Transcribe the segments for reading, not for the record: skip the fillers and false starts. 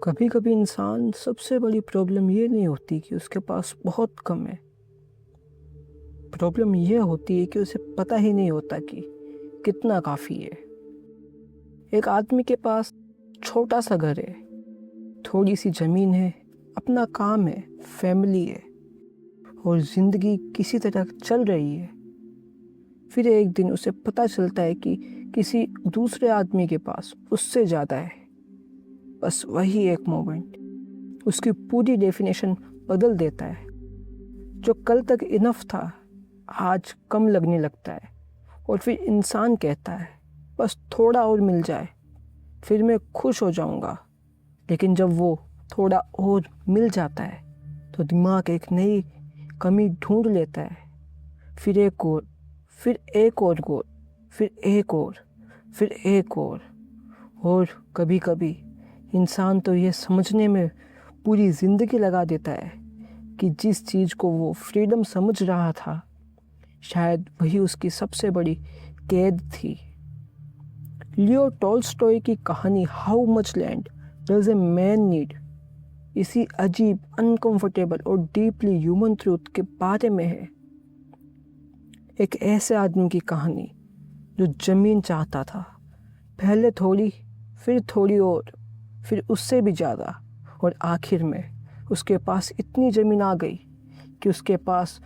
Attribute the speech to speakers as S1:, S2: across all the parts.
S1: कभी कभी इंसान सबसे बड़ी प्रॉब्लम ये नहीं होती कि उसके पास बहुत कम है। प्रॉब्लम ये होती है कि उसे पता ही नहीं होता कि कितना काफ़ी है। एक आदमी के पास छोटा सा घर है, थोड़ी सी ज़मीन है, अपना काम है, फैमिली है और ज़िंदगी किसी तरह चल रही है। फिर एक दिन उसे पता चलता है कि किसी दूसरे आदमी के पास उससे ज़्यादा है। बस वही एक मोमेंट उसकी पूरी डेफिनेशन बदल देता है। जो कल तक इनफ था आज कम लगने लगता है और फिर इंसान कहता है बस थोड़ा और मिल जाए फिर मैं खुश हो जाऊंगा। लेकिन जब वो थोड़ा और मिल जाता है तो दिमाग एक नई कमी ढूंढ लेता है। फिर एक और, फिर एक और गोल, फिर एक और, फिर एक और कभी कभी इंसान तो ये समझने में पूरी ज़िंदगी लगा देता है कि जिस चीज़ को वो फ्रीडम समझ रहा था शायद वही उसकी सबसे बड़ी कैद थी। लियो टॉल्स्टॉय की कहानी how much land does a man need इसी अजीब, अनकंफर्टेबल और डीपली ह्यूमन ट्रूथ के बारे में है। एक ऐसे आदमी की कहानी जो ज़मीन चाहता था, पहले थोड़ी, फिर थोड़ी और, फिर उससे भी ज़्यादा, और आखिर में उसके पास इतनी ज़मीन आ गई कि उसके पास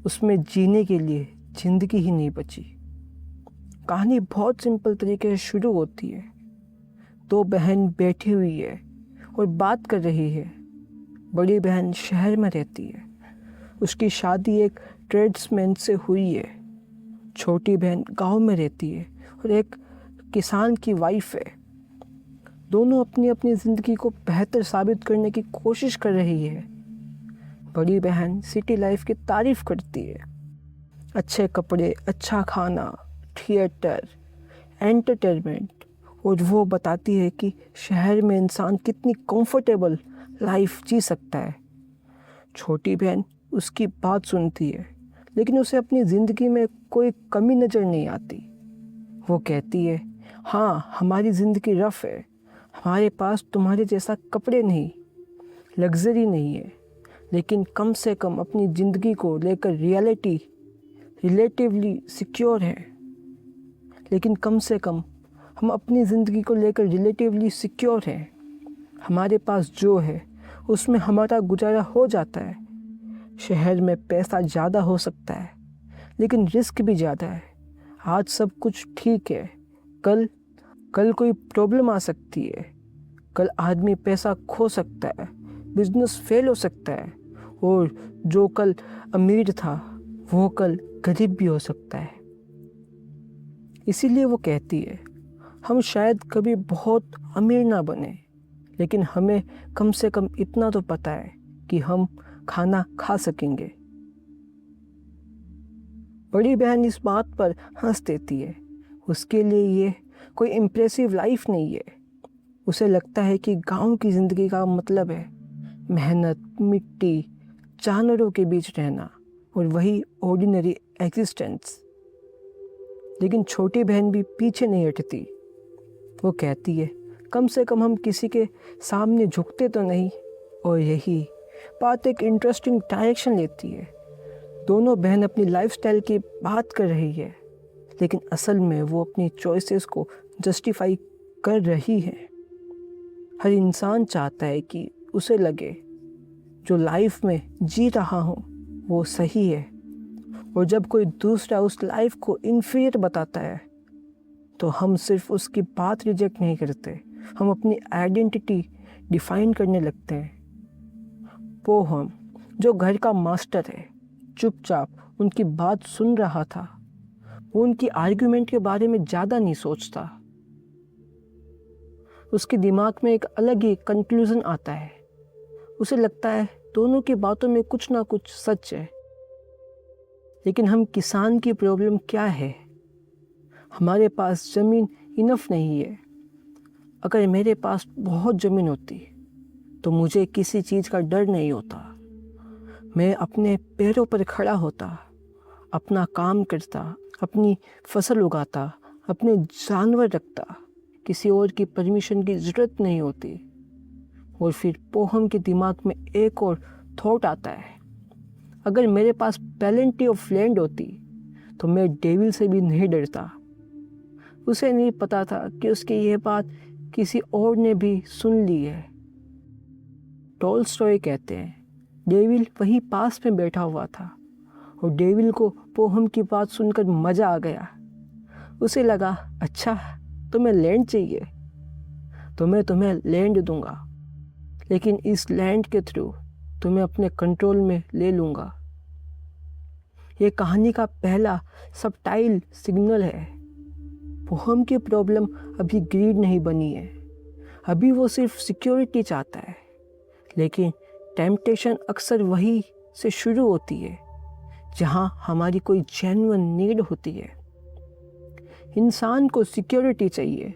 S1: उसमें जीने के लिए ज़िंदगी ही नहीं बची। कहानी बहुत सिंपल तरीके से शुरू होती है। दो बहन बैठी हुई है और बात कर रही है। बड़ी बहन शहर में रहती है, उसकी शादी एक ट्रेड्समैन से हुई है। छोटी बहन गांव में रहती है और एक किसान की वाइफ है। दोनों अपनी अपनी ज़िंदगी को बेहतर साबित करने की कोशिश कर रही है। बड़ी बहन सिटी लाइफ की तारीफ करती है, अच्छे कपड़े, अच्छा खाना, थिएटर, एंटरटेनमेंट, और वो बताती है कि शहर में इंसान कितनी कंफर्टेबल लाइफ जी सकता है। छोटी बहन उसकी बात सुनती है लेकिन उसे अपनी ज़िंदगी में कोई कमी नज़र नहीं आती। वो कहती है, हाँ हमारी ज़िंदगी रफ़ है, हमारे पास तुम्हारे जैसा कपड़े नहीं, लग्जरी नहीं है, लेकिन कम से कम अपनी ज़िंदगी को लेकर रिलेटिवली सिक्योर है। लेकिन कम से कम हम अपनी ज़िंदगी को लेकर रिलेटिवली सिक्योर हैं। हमारे पास जो है उसमें हमारा गुजारा हो जाता है। शहर में पैसा ज़्यादा हो सकता है लेकिन रिस्क भी ज़्यादा है। आज सब कुछ ठीक है, कल कल कोई प्रॉब्लम आ सकती है। कल आदमी पैसा खो सकता है, बिजनेस फेल हो सकता है, और जो कल अमीर था वो कल गरीब भी हो सकता है। इसीलिए वो कहती है, हम शायद कभी बहुत अमीर ना बने लेकिन हमें कम से कम इतना तो पता है कि हम खाना खा सकेंगे। बड़ी बहन इस बात पर हंस देती है। उसके लिए ये कोई इम्प्रेसिव लाइफ नहीं है। उसे लगता है कि गांव की ज़िंदगी का मतलब है मेहनत, मिट्टी, जानवरों के बीच रहना और वही ऑर्डिनरी एग्जिस्टेंस। लेकिन छोटी बहन भी पीछे नहीं हटती। वो कहती है, कम से कम हम किसी के सामने झुकते तो नहीं। और यही बात एक इंटरेस्टिंग डायरेक्शन लेती है। दोनों बहन अपनी लाइफस्टाइल की बात कर रही है लेकिन असल में वो अपनी चॉइसेस को जस्टिफाई कर रही है। हर इंसान चाहता है कि उसे लगे जो लाइफ में जी रहा हूँ वो सही है, और जब कोई दूसरा उस लाइफ को इन्फीरियर बताता है तो हम सिर्फ उसकी बात रिजेक्ट नहीं करते, हम अपनी आइडेंटिटी डिफाइन करने लगते हैं। वो हम जो घर का मास्टर है चुपचाप उनकी बात सुन रहा था, वो उनकी आर्ग्यूमेंट के बारे में ज़्यादा नहीं सोचता। उसके दिमाग में एक अलग ही कंक्लूज़न आता है। उसे लगता है दोनों की बातों में कुछ ना कुछ सच है। लेकिन हम किसान की प्रॉब्लम क्या है? हमारे पास ज़मीन इनफ नहीं है। अगर मेरे पास बहुत ज़मीन होती तो मुझे किसी चीज़ का डर नहीं होता। मैं अपने पैरों पर खड़ा होता, अपना काम करता, अपनी फसल उगाता, अपने जानवर रखता, किसी और की परमिशन की ज़रूरत नहीं होती। और फिर पोहम के दिमाग में एक और थॉट आता है, अगर मेरे पास प्लेंटी ऑफ लैंड होती तो मैं डेविल से भी नहीं डरता। उसे नहीं पता था कि उसकी यह बात किसी और ने भी सुन ली है। टॉलस्टॉय कहते हैं, डेविल वहीं पास में बैठा हुआ था और डेविल को पोहम की बात सुनकर मज़ा आ गया। उसे लगा, अच्छा तुम्हें लैंड चाहिए तो मैं तुम्हें लैंड दूंगा, लेकिन इस लैंड के थ्रू तुम्हें अपने कंट्रोल में ले लूँगा। ये कहानी का पहला सबटाइल सिग्नल है। पोहम की प्रॉब्लम अभी ग्रीड नहीं बनी है, अभी वो सिर्फ सिक्योरिटी चाहता है, लेकिन टेम्पटेशन अक्सर वही से शुरू होती है जहाँ हमारी कोई जेन्युइन नीड होती है। इंसान को सिक्योरिटी चाहिए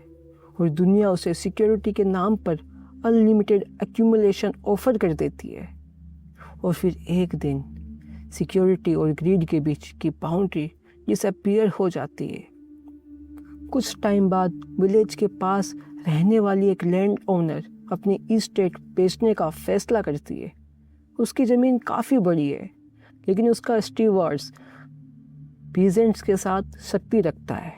S1: और दुनिया उसे सिक्योरिटी के नाम पर अनलिमिटेड एक्यूमुलेशन ऑफर कर देती है, और फिर एक दिन सिक्योरिटी और ग्रीड के बीच की बाउंड्री डिसअपीयर हो जाती है। कुछ टाइम बाद विलेज के पास रहने वाली एक लैंड ओनर अपनी इस्टेट बेचने का फैसला करती है। उसकी ज़मीन काफ़ी बड़ी है, लेकिन उसका स्टीवर्ड्स पीजेंट्स के साथ शक्ति रखता है।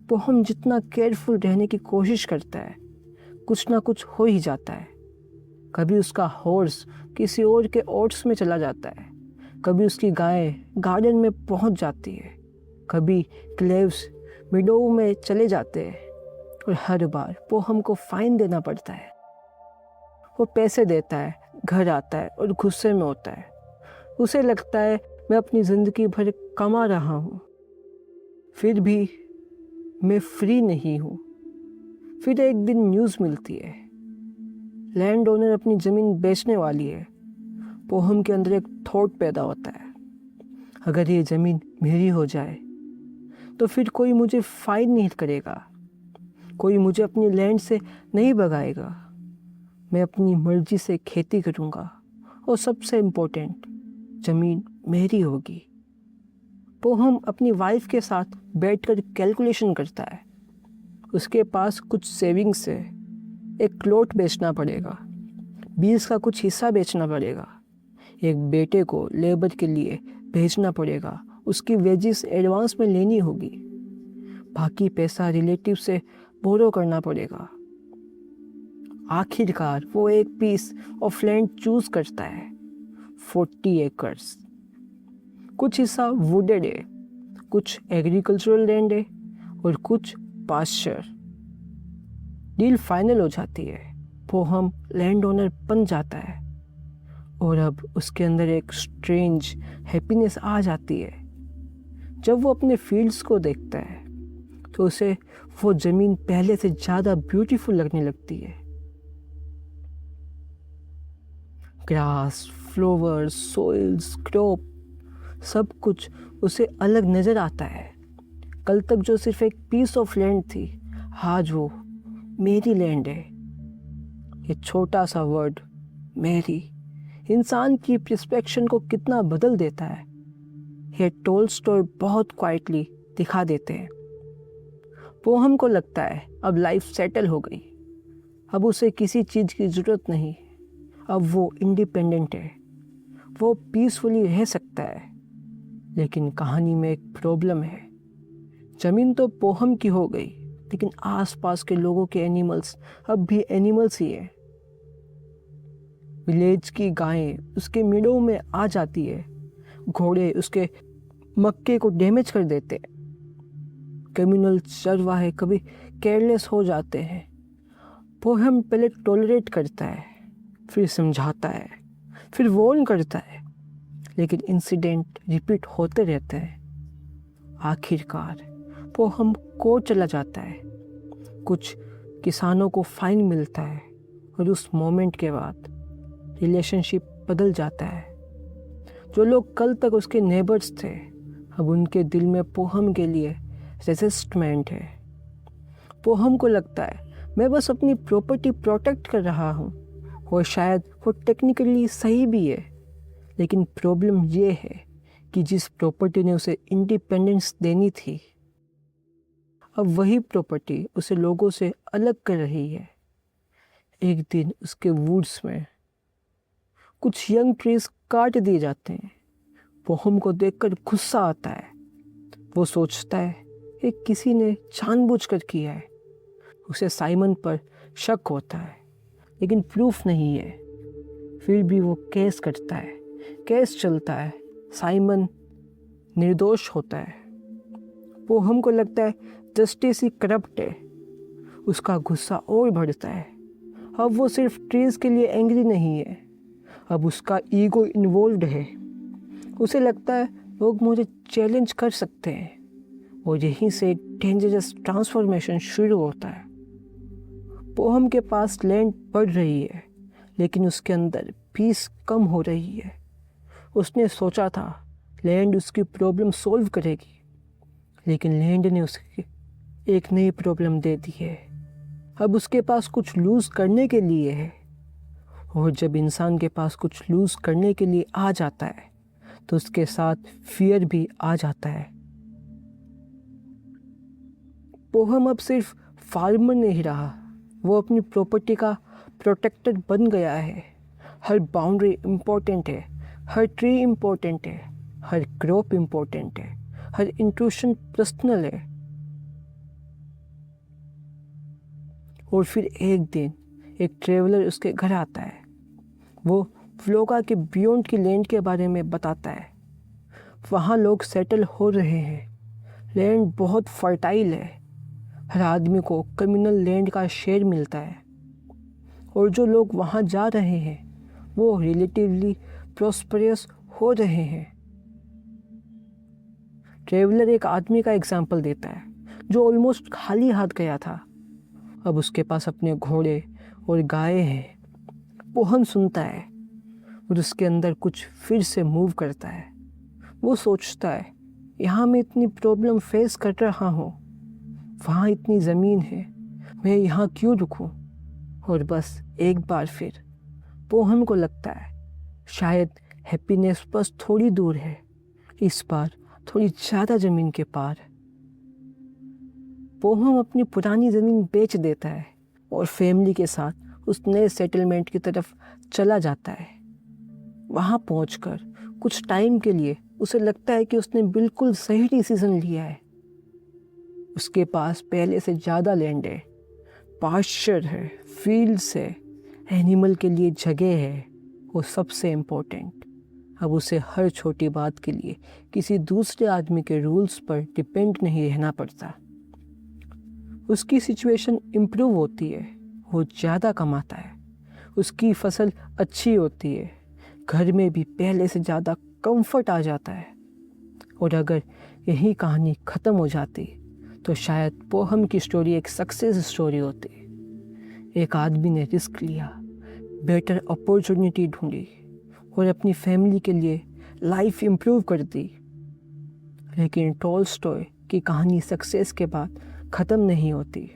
S1: पोहम जितना केयरफुल रहने की कोशिश करता है, कुछ ना कुछ हो ही जाता है। कभी उसका हॉर्स किसी और के ओट्स में चला जाता है, कभी उसकी गाय गार्डन में पहुंच जाती है, कभी क्लेव्स मिडो में चले जाते हैं, और हर बार पोहम को फाइन देना पड़ता है। वो पैसे देता है, घर आता है और गुस्से में होता है। उसे लगता है मैं अपनी ज़िंदगी भर कमा रहा हूँ, फिर भी मैं फ्री नहीं हूँ। फिर एक दिन न्यूज़ मिलती है, लैंड ओनर अपनी ज़मीन बेचने वाली है। पोहम के अंदर एक थॉट पैदा होता है, अगर ये ज़मीन मेरी हो जाए तो फिर कोई मुझे फाइन नहीं करेगा, कोई मुझे अपनी लैंड से नहीं भगाएगा, मैं अपनी मर्जी से खेती करूँगा और सबसे इम्पोर्टेंट, ज़मीन मेरी होगी। पोहम अपनी वाइफ के साथ बैठकर कैलकुलेशन करता है। उसके पास कुछ सेविंग्स है, एक प्लॉट बेचना पड़ेगा, 20 का कुछ हिस्सा बेचना पड़ेगा, एक बेटे को लेबर के लिए भेजना पड़ेगा, उसकी वेजिस एडवांस में लेनी होगी, बाकी पैसा रिलेटिव से बोरो करना पड़ेगा। आखिरकार वो एक पीस ऑफ लैंड चूज करता है, 40 एकर्स। कुछ हिस्सा वुडेड है, कुछ एग्रीकल्चरल लैंड है और कुछ पास्चर। डील फाइनल हो जाती है, पोहम लैंड ओनर बन जाता है, और अब उसके अंदर एक स्ट्रेंज हैप्पीनेस आ जाती है। जब वो अपने फील्ड्स को देखता है तो उसे वो ज़मीन पहले से ज़्यादा ब्यूटीफुल लगने लगती है। ग्रास, फ्लावर्स, सॉइल्स, क्रॉप, सब कुछ उसे अलग नज़र आता है। कल तक जो सिर्फ एक पीस ऑफ लैंड थी, आज वो मेरी लैंड है। ये छोटा सा वर्ड मेरी इंसान की पर्सपेक्शन को कितना बदल देता है, ये टॉलस्टॉय बहुत क्वाइटली दिखा देते हैं। पोहम को लगता है अब लाइफ सेटल हो गई, अब उसे किसी चीज़ की ज़रूरत नहीं, अब वो इंडिपेंडेंट है, वो पीसफुली रह सकता है। लेकिन कहानी में एक प्रॉब्लम है, ज़मीन तो पोहम की हो गई, लेकिन आसपास के लोगों के एनिमल्स अब भी एनिमल्स ही है। विलेज की गायें उसके मीडों में आ जाती है, घोड़े उसके मक्के को डैमेज कर देते हैं, कम्युनल चरवाहे कभी केयरलेस हो जाते हैं। पोहम पहले टॉलरेट करता है, फिर समझाता है, फिर वॉर्न करता है, लेकिन इंसिडेंट रिपीट होते रहते हैं। आखिरकार पोहम कोर्ट चला जाता है, कुछ किसानों को फाइन मिलता है, और उस मोमेंट के बाद रिलेशनशिप बदल जाता है। जो लोग कल तक उसके नेबर्स थे, अब उनके दिल में पोहम के लिए रेजिस्टमेंट है। पोहम को लगता है मैं बस अपनी प्रॉपर्टी प्रोटेक्ट कर रहा हूँ, और शायद वो टेक्निकली सही भी है, लेकिन प्रॉब्लम ये है कि जिस प्रॉपर्टी ने उसे इंडिपेंडेंस देनी थी, अब वही प्रॉपर्टी उसे लोगों से अलग कर रही है। एक दिन उसके वुड्स में कुछ यंग ट्रीज काट दिए जाते हैं। पोहम को देखकर गुस्सा आता है। वो सोचता है कि किसी ने जानबूझकर किया है। उसे साइमन पर शक होता है, लेकिन प्रूफ नहीं है। फिर भी वो केस करता है। केस चलता है। साइमन निर्दोष होता है। पोहम को लगता है जस्टिस ही करप्ट है। उसका गुस्सा और बढ़ता है। अब वो सिर्फ ट्रीज के लिए एंग्री नहीं है, अब उसका ईगो इन्वॉल्व्ड है। उसे लगता है लोग मुझे चैलेंज कर सकते हैं, और यहीं से एक डेंजरस ट्रांसफॉर्मेशन शुरू होता है। पोहम के पास लैंड बढ़ रही है, लेकिन उसके अंदर पीस कम हो रही है। उसने सोचा था लैंड उसकी प्रॉब्लम सॉल्व करेगी, लेकिन लैंड ने उसकी एक नई प्रॉब्लम दे दी है। अब उसके पास कुछ लूज़ करने के लिए है, और जब इंसान के पास कुछ लूज़ करने के लिए आ जाता है तो उसके साथ फियर भी आ जाता है। पोहम अब सिर्फ फार्मर नहीं रहा, वो अपनी प्रॉपर्टी का प्रोटेक्टर बन गया है। हर बाउंड्री इम्पोर्टेंट है, हर ट्री इम्पोर्टेंट है, हर क्रॉप इम्पोर्टेंट है, हर इंट्रूशन पर्सनल है। और फिर एक दिन एक ट्रेवलर उसके घर आता है। वो फ्लोगा के बियॉन्ड की लैंड के बारे में बताता है। वहाँ लोग सेटल हो रहे हैं। लैंड बहुत फर्टाइल है। हर आदमी को कम्युनल लैंड का शेयर मिलता है, और जो लोग वहाँ जा रहे हैं वो रिलेटिवली प्रॉस्परस हो रहे हैं। ट्रेवलर एक आदमी का एग्जाम्पल देता है जो ऑलमोस्ट खाली हाथ गया था। अब उसके पास अपने घोड़े और गाय हैं। पोहम सुनता है और उसके अंदर कुछ फिर से मूव करता है। वो सोचता है यहाँ मैं इतनी प्रॉब्लम फेस कर रहा हूँ, वहाँ इतनी ज़मीन है, मैं यहाँ क्यों रुकूँ। और बस एक बार फिर पोहम को लगता है शायद हैप्पीनेस बस थोड़ी दूर है, इस बार थोड़ी ज़्यादा ज़मीन के पार। पोहम अपनी पुरानी ज़मीन बेच देता है और फैमिली के साथ उस नए सेटलमेंट की तरफ चला जाता है। वहाँ पहुंचकर कुछ टाइम के लिए उसे लगता है कि उसने बिल्कुल सही डिसीजन लिया है। उसके पास पहले से ज़्यादा लैंड है, पास्चर है, फील्ड्स है, एनिमल के लिए जगह है, और सबसे इम्पोर्टेंट, अब उसे हर छोटी बात के लिए किसी दूसरे आदमी के रूल्स पर डिपेंड नहीं रहना पड़ता। उसकी सिचुएशन इम्प्रूव होती है, वो ज़्यादा कमाता है, उसकी फसल अच्छी होती है, घर में भी पहले से ज़्यादा कंफर्ट आ जाता है। और अगर यही कहानी ख़त्म हो जाती तो शायद पोहम की स्टोरी एक सक्सेस स्टोरी होती। एक आदमी ने रिस्क लिया, बेटर अपॉर्चुनिटी ढूंढी और अपनी फैमिली के लिए लाइफ इम्प्रूव कर दी। लेकिन टॉलस्टॉय की कहानी सक्सेस के बाद ख़त्म नहीं होती,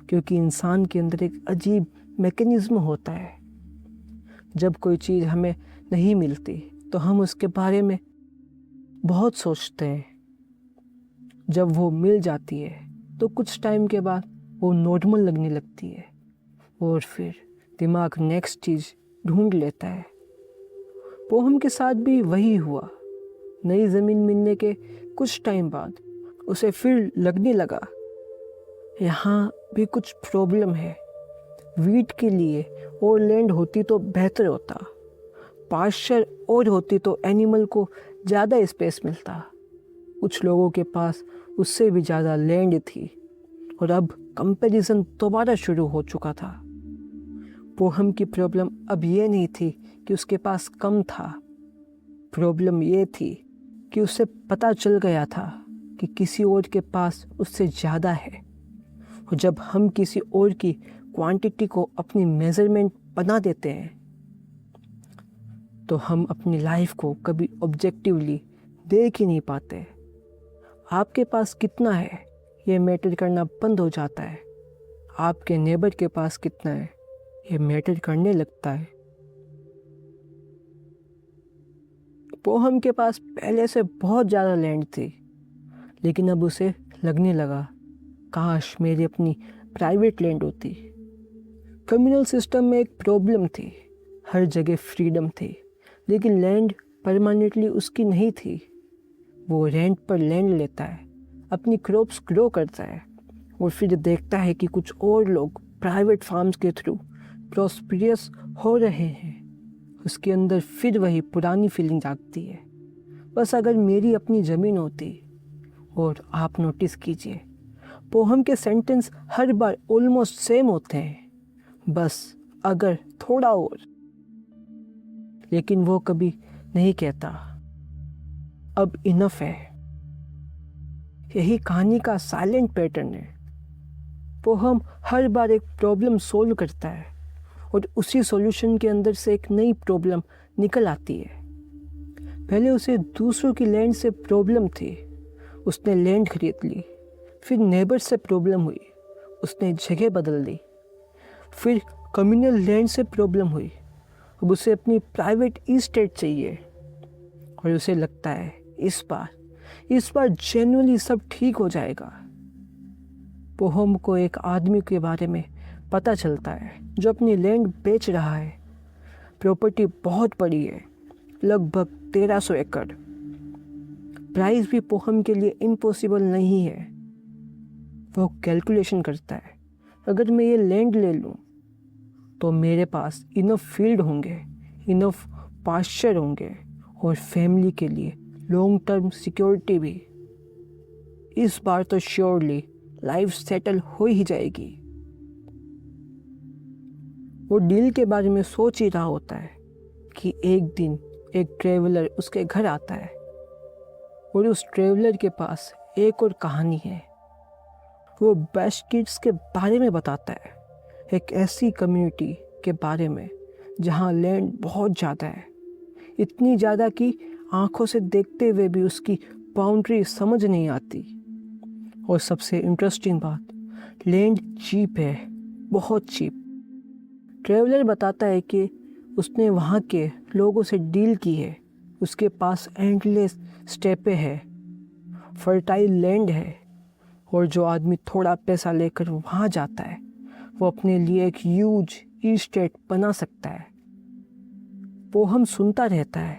S1: क्योंकि इंसान के अंदर एक अजीब मैकेनिज़्म होता है। जब कोई चीज़ हमें नहीं मिलती तो हम उसके बारे में बहुत सोचते हैं। जब वो मिल जाती है तो कुछ टाइम के बाद वो नॉर्मल लगने लगती है, और फिर दिमाग नेक्स्ट चीज़ ढूंढ लेता है। पोहम के साथ भी वही हुआ। नई ज़मीन मिलने के कुछ टाइम बाद उसे फिर लगने लगा यहाँ भी कुछ प्रॉब्लम है। वीट के लिए और लैंड होती तो बेहतर होता, पास्चर और होती तो एनिमल को ज़्यादा स्पेस मिलता। कुछ लोगों के पास उससे भी ज़्यादा लैंड थी, और अब कंपैरिजन दोबारा शुरू हो चुका था। पोहम की प्रॉब्लम अब ये नहीं थी कि उसके पास कम था, प्रॉब्लम ये थी कि उसे पता चल गया था कि किसी और के पास उससे ज़्यादा है। और जब हम किसी और की क्वांटिटी को अपनी मेज़रमेंट बना देते हैं तो हम अपनी लाइफ को कभी ऑब्जेक्टिवली देख ही नहीं पाते। आपके पास कितना है ये मैटर करना बंद हो जाता है, आपके नेबर के पास कितना है ये मैटर करने लगता है। पोहम के पास पहले से बहुत ज़्यादा लैंड थी, लेकिन अब उसे लगने लगा काश मेरी अपनी प्राइवेट लैंड होती। कम्युनल सिस्टम में एक प्रॉब्लम थी, हर जगह फ्रीडम थी, लेकिन लैंड परमानेंटली उसकी नहीं थी। वो रेंट पर लैंड लेता है, अपनी क्रॉप्स ग्रो करता है और फिर देखता है कि कुछ और लोग प्राइवेट फार्म्स के थ्रू प्रॉस्पेरियस हो रहे हैं। उसके अंदर फिर वही पुरानी फीलिंग जागती है, बस अगर मेरी अपनी ज़मीन होती। और आप नोटिस कीजिए, पोहम के सेंटेंस हर बार ऑलमोस्ट सेम होते हैं, बस अगर थोड़ा और। लेकिन वो कभी नहीं कहता अब इनफ है। यही कहानी का साइलेंट पैटर्न है। पोहम हर बार एक प्रॉब्लम सोल्व करता है और उसी सॉल्यूशन के अंदर से एक नई प्रॉब्लम निकल आती है। पहले उसे दूसरों की लैंड से प्रॉब्लम थी, उसने लैंड खरीद ली। फिर नेबर से प्रॉब्लम हुई, उसने जगह बदल दी। फिर कम्युनल लैंड से प्रॉब्लम हुई, अब उसे अपनी प्राइवेट इस्टेट चाहिए। और उसे लगता है इस बार जेन्युइनली सब ठीक हो जाएगा। पोहम को एक आदमी के बारे में पता चलता है जो अपनी लैंड बेच रहा है। प्रॉपर्टी बहुत बड़ी है, लगभग 1300 एकड़। प्राइस भी पोहम के लिए इम्पॉसिबल नहीं है। वो कैलकुलेशन करता है, अगर मैं ये लैंड ले लूँ तो मेरे पास इनफ फील्ड होंगे, इनफ पास्चर होंगे और फैमिली के लिए लॉन्ग टर्म सिक्योरिटी भी। इस बार तो श्योरली लाइफ सेटल हो ही जाएगी। वो डील के बारे में सोच ही रहा होता है कि एक दिन एक ट्रेवलर उसके घर आता है और उस ट्रेवलर के पास एक और कहानी है। वो बास्केट्स के बारे में बताता है, एक ऐसी कम्युनिटी के बारे में जहाँ लैंड बहुत ज़्यादा है, इतनी ज़्यादा कि आंखों से देखते हुए भी उसकी बाउंड्री समझ नहीं आती। और सबसे इंटरेस्टिंग बात, लैंड चीप है, बहुत चीप। ट्रेवलर बताता है कि उसने वहाँ के लोगों से डील की है, उसके पास एंडलेस स्टेपें है, फर्टाइल लैंड है, और जो आदमी थोड़ा पैसा लेकर वहाँ जाता है वो अपने लिए एक ह्यूज इस्टेट बना सकता है। पोहम सुनता रहता है,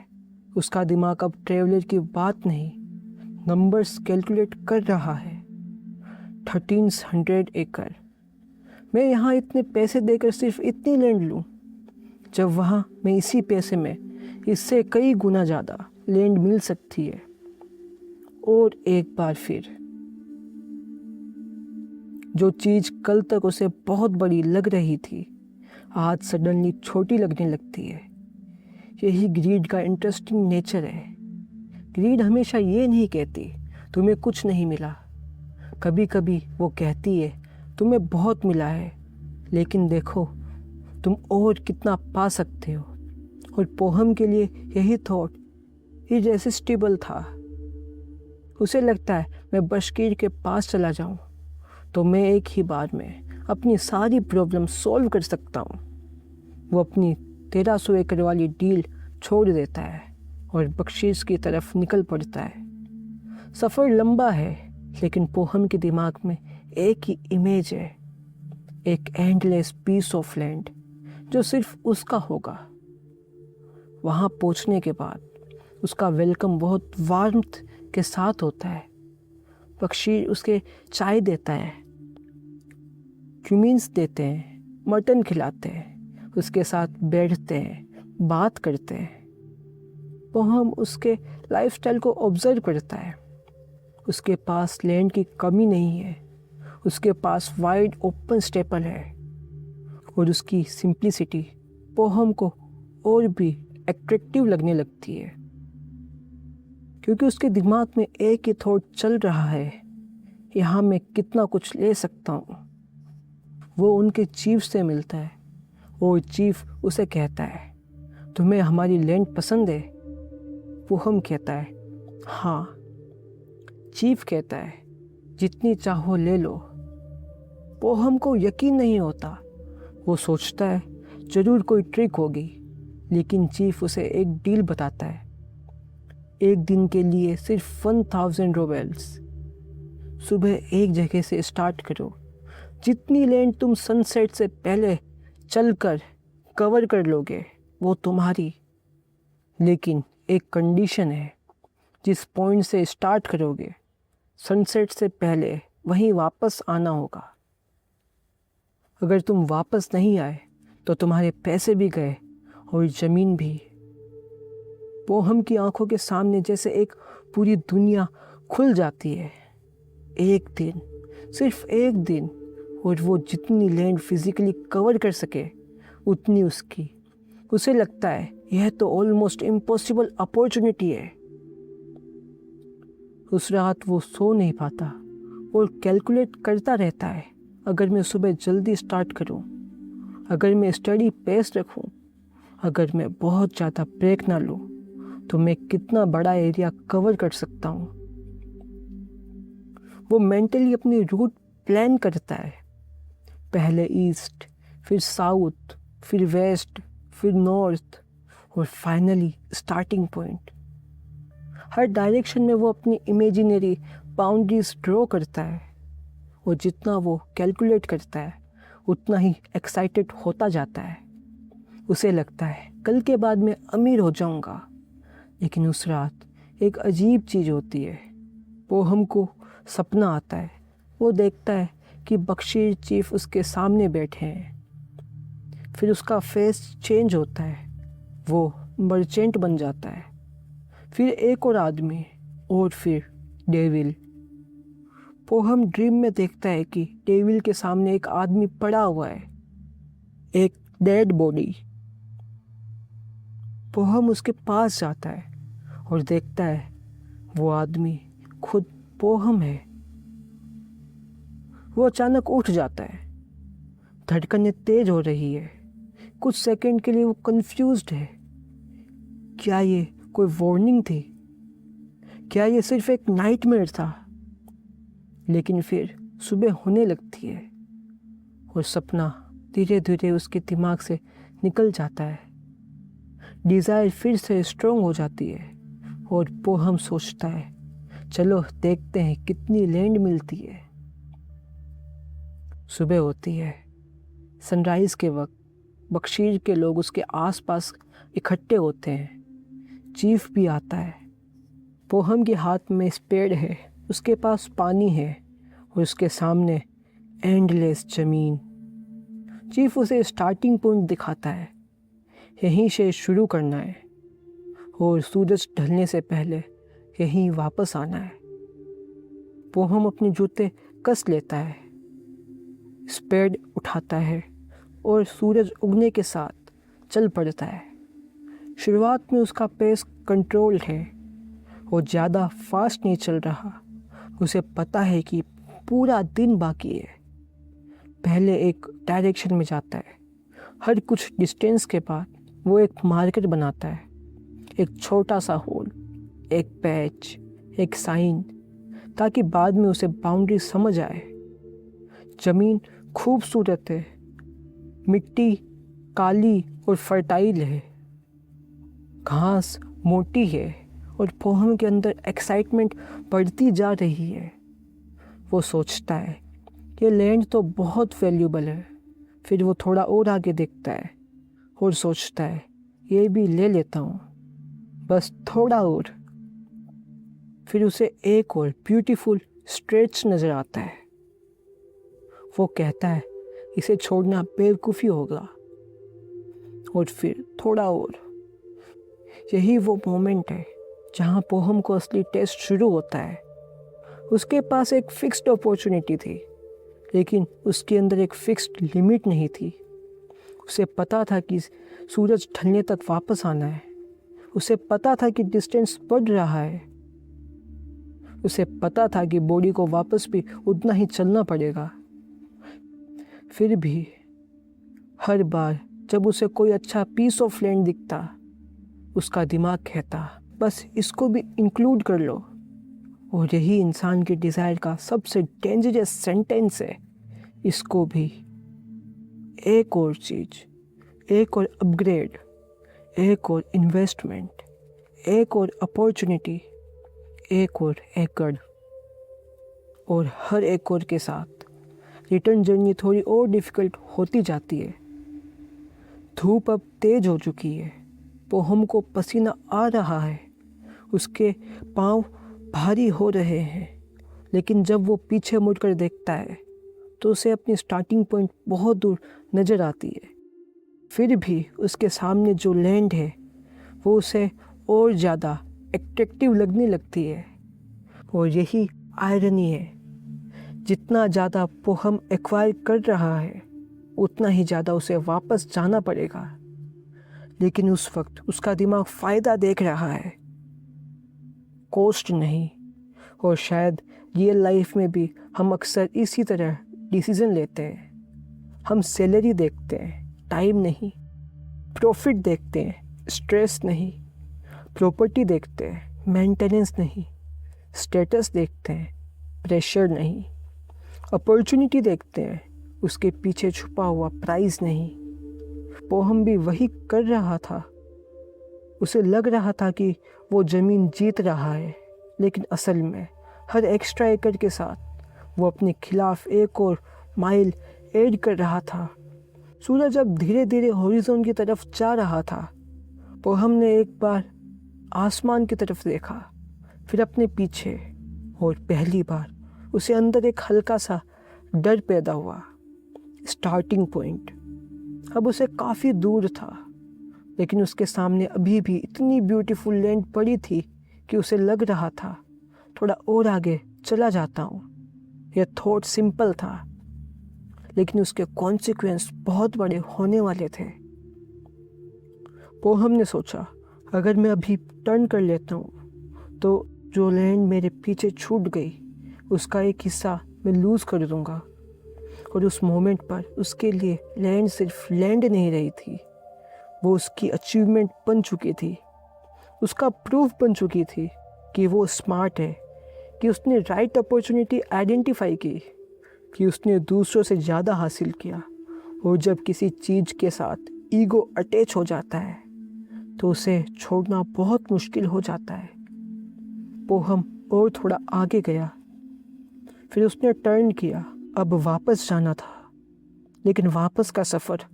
S1: उसका दिमाग अब ट्रेवलर की बात नहीं, नंबर्स कैलकुलेट कर रहा है। 1300 एकड़, मैं यहाँ इतने पैसे देकर सिर्फ इतनी लैंड लूँ, जब वहाँ मैं इसी पैसे में इससे कई गुना ज़्यादा लैंड मिल सकती है। और एक बार फिर जो चीज़ कल तक उसे बहुत बड़ी लग रही थी आज सडनली छोटी लगने लगती है। यही ग्रीड का इंटरेस्टिंग नेचर है। ग्रीड हमेशा ये नहीं कहती तुम्हें कुछ नहीं मिला, कभी कभी वो कहती है तुम्हें बहुत मिला है, लेकिन देखो तुम और कितना पा सकते हो। और पोहम के लिए यही थॉट इररेसिस्टिबल था। उसे लगता है मैं बशकीर के पास चला जाऊं तो मैं एक ही बार में अपनी सारी प्रॉब्लम सॉल्व कर सकता हूँ। वो अपनी 1300 एकड़ वाली डील छोड़ देता है और बख्शीश की तरफ निकल पड़ता है। सफ़र लंबा है, लेकिन पोहम के दिमाग में एक ही इमेज है, एक एंडलेस पीस ऑफ लैंड जो सिर्फ उसका होगा। वहाँ पहुँचने के बाद उसका वेलकम बहुत वार्मथ के साथ होता है। बख्शीर उसके चाय देता है, क्यूमीन्स देते हैं, मटन खिलाते हैं, उसके साथ बैठते हैं, बात करते हैं। पोहम उसके लाइफस्टाइल को ऑब्जर्व करता है। उसके पास लैंड की कमी नहीं है, उसके पास वाइड ओपन स्टेपल है, और उसकी सिंप्लिसिटी पोहम को और भी एट्रैक्टिव लगने लगती है, क्योंकि उसके दिमाग में एक ही थॉट चल रहा है, यहाँ मैं कितना कुछ ले सकता हूँ। वो उनके चीफ से मिलता है और चीफ उसे कहता है तुम्हें हमारी लैंड पसंद है? पोहम कहता है हाँ। चीफ कहता है जितनी चाहो ले लो। पोहम को यकीन नहीं होता, वो सोचता है ज़रूर कोई ट्रिक होगी, लेकिन चीफ उसे एक डील बताता है, एक दिन के लिए सिर्फ 1000 रूबल्स। सुबह एक जगह से स्टार्ट करो, जितनी लैंड तुम सनसेट से पहले चलकर कवर कर लोगे वो तुम्हारी, लेकिन एक कंडीशन है, जिस पॉइंट से स्टार्ट करोगे सनसेट से पहले वहीं वापस आना होगा। अगर तुम वापस नहीं आए तो तुम्हारे पैसे भी गए और ज़मीन भी। पोहम की आंखों के सामने जैसे एक पूरी दुनिया खुल जाती है। एक दिन, सिर्फ एक दिन, और वो जितनी लैंड फिजिकली कवर कर सके उतनी उसकी। उसे लगता है यह तो ऑलमोस्ट इम्पॉसिबल अपॉर्चुनिटी है। उस रात वो सो नहीं पाता और कैलकुलेट करता रहता है, अगर मैं सुबह जल्दी स्टार्ट करूं, अगर मैं स्टडी पेस रखूं, अगर मैं बहुत ज़्यादा ब्रेक ना लूं, तो मैं कितना बड़ा एरिया कवर कर सकता हूं। वो मेंटली अपनी रूट प्लान करता है, पहले ईस्ट, फिर साउथ, फिर वेस्ट, फिर नॉर्थ, और फाइनली स्टार्टिंग पॉइंट। हर डायरेक्शन में वो अपनी इमेजिनरी बाउंड्रीज ड्रॉ करता है, और जितना वो कैलकुलेट करता है उतना ही एक्साइटेड होता जाता है। उसे लगता है कल के बाद मैं अमीर हो जाऊंगा। लेकिन उस रात एक अजीब चीज़ होती है। पोहम को सपना आता है। वो देखता है कि बख्शीर चीफ उसके सामने बैठे हैं। फिर उसका फेस चेंज होता है, वो मर्चेंट बन जाता है। फिर एक और आदमी, और फिर डेविल। पोहम ड्रीम में देखता है कि डेविल के सामने एक आदमी पड़ा हुआ है, एक डेड बॉडी। पोहम उसके पास जाता है और देखता है वो आदमी खुद पोहम है। वो अचानक उठ जाता है, धड़कनें तेज हो रही है। कुछ सेकंड के लिए वो कंफ्यूज्ड है। क्या ये कोई वार्निंग थी? क्या ये सिर्फ एक नाइटमेयर था? लेकिन फिर सुबह होने लगती है और सपना धीरे धीरे उसके दिमाग से निकल जाता है। डिज़ायर फिर से स्ट्रॉन्ग हो जाती है और पोहम सोचता है, चलो देखते हैं कितनी लैंड मिलती है। सुबह होती है। सनराइज़ के वक्त बख्शीर के लोग उसके आसपास इकट्ठे होते हैं। चीफ भी आता है। पोहम के हाथ में स्पेड है, उसके पास पानी है और उसके सामने एंडलेस ज़मीन। चीफ उसे स्टार्टिंग पॉइंट दिखाता है, यहीं से शुरू करना है और सूरज ढलने से पहले यहीं वापस आना है। पोहम अपने जूते कस लेता है, स्पेड उठाता है और सूरज उगने के साथ चल पड़ता है। शुरुआत में उसका पेस कंट्रोल्ड है, वो ज़्यादा फास्ट नहीं चल रहा। उसे पता है कि पूरा दिन बाकी है। पहले एक डायरेक्शन में जाता है। हर कुछ डिस्टेंस के बाद वो एक मार्कर बनाता है, एक छोटा सा होल, एक पैच, एक साइन, ताकि बाद में उसे बाउंड्री समझ आए। ज़मीन खूबसूरत है, मिट्टी काली और फर्टाइल है, घास मोटी है और पोहम के अंदर एक्साइटमेंट बढ़ती जा रही है। वो सोचता है ये लैंड तो बहुत वैल्यूबल है। फिर वो थोड़ा और आगे देखता है और सोचता है ये भी ले लेता हूँ, बस थोड़ा और। फिर उसे एक और ब्यूटीफुल स्ट्रेच नज़र आता है। वो कहता है इसे छोड़ना बेवकूफ़ी होगा। और फिर थोड़ा और। यही वो मोमेंट है जहाँ पोहम को असली टेस्ट शुरू होता है। उसके पास एक फिक्स्ड अपॉर्चुनिटी थी, लेकिन उसके अंदर एक फिक्स्ड लिमिट नहीं थी। उसे पता था कि सूरज ढलने तक वापस आना है। उसे पता था कि डिस्टेंस बढ़ रहा है। उसे पता था कि बॉडी को वापस भी उतना ही चलना पड़ेगा। फिर भी हर बार जब उसे कोई अच्छा पीस ऑफ लैंड दिखता, उसका दिमाग कहता बस इसको भी इंक्लूड कर लो। और यही इंसान के डिज़ायर का सबसे डेंजरस सेंटेंस है, इसको भी। एक और चीज़, एक और अपग्रेड, एक और इन्वेस्टमेंट, एक और अपॉर्चुनिटी, एक और एकड़। और हर एक और के साथ रिटर्न जर्नी थोड़ी और डिफ़िकल्ट होती जाती है। धूप अब तेज हो चुकी है। पोहम को पसीना आ रहा है, उसके पांव भारी हो रहे हैं, लेकिन जब वो पीछे मुड़कर देखता है तो उसे अपनी स्टार्टिंग पॉइंट बहुत दूर नज़र आती है। फिर भी उसके सामने जो लैंड है वो उसे और ज़्यादा एट्रैक्टिव लगने लगती है। और यही आयरनी है, जितना ज़्यादा पोहम एक्वायर कर रहा है उतना ही ज़्यादा उसे वापस जाना पड़ेगा। लेकिन उस वक्त उसका दिमाग फ़ायदा देख रहा है, कॉस्ट नहीं। और शायद रियल लाइफ में भी हम अक्सर इसी तरह डिसीज़न लेते हैं। हम सैलरी देखते हैं, टाइम नहीं। प्रॉफिट देखते हैं, स्ट्रेस नहीं। प्रॉपर्टी देखते हैं, मेंटेनेंस नहीं। स्टेटस देखते हैं, प्रेशर नहीं। अपॉर्चुनिटी देखते हैं, उसके पीछे छुपा हुआ प्राइस नहीं। पोहम भी वही कर रहा था। उसे लग रहा था कि वो ज़मीन जीत रहा है, लेकिन असल में हर एक्स्ट्रा एकड़ के साथ वो अपने खिलाफ एक और माइल ऐड कर रहा था। सूरज अब धीरे धीरे हॉरिज़ॉन की तरफ जा रहा था। पोहम ने एक बार आसमान की तरफ देखा, फिर अपने पीछे, और पहली बार उसे अंदर एक हल्का सा डर पैदा हुआ। स्टार्टिंग पॉइंट अब उसे काफ़ी दूर था, लेकिन उसके सामने अभी भी इतनी ब्यूटीफुल लैंड पड़ी थी कि उसे लग रहा था थोड़ा और आगे चला जाता हूँ। यह थॉट सिंपल था, लेकिन उसके कॉन्सिक्वेंस बहुत बड़े होने वाले थे। पोहम ने सोचा, अगर मैं अभी टर्न कर लेता हूँ तो जो लैंड मेरे पीछे छूट गई उसका एक हिस्सा मैं लूज़ कर दूँगा। और उस मोमेंट पर उसके लिए लैंड सिर्फ लैंड नहीं रही थी, वो उसकी अचीवमेंट बन चुकी थी। उसका प्रूफ बन चुकी थी कि वो स्मार्ट है, कि उसने राइट अपॉर्चुनिटी आइडेंटिफाई की, कि उसने दूसरों से ज़्यादा हासिल किया। और जब किसी चीज़ के साथ ईगो अटैच हो जाता है तो उसे छोड़ना बहुत मुश्किल हो जाता है। पोहम और थोड़ा आगे गया, फिर उसने टर्न किया। अब वापस जाना था, लेकिन वापस का सफ़र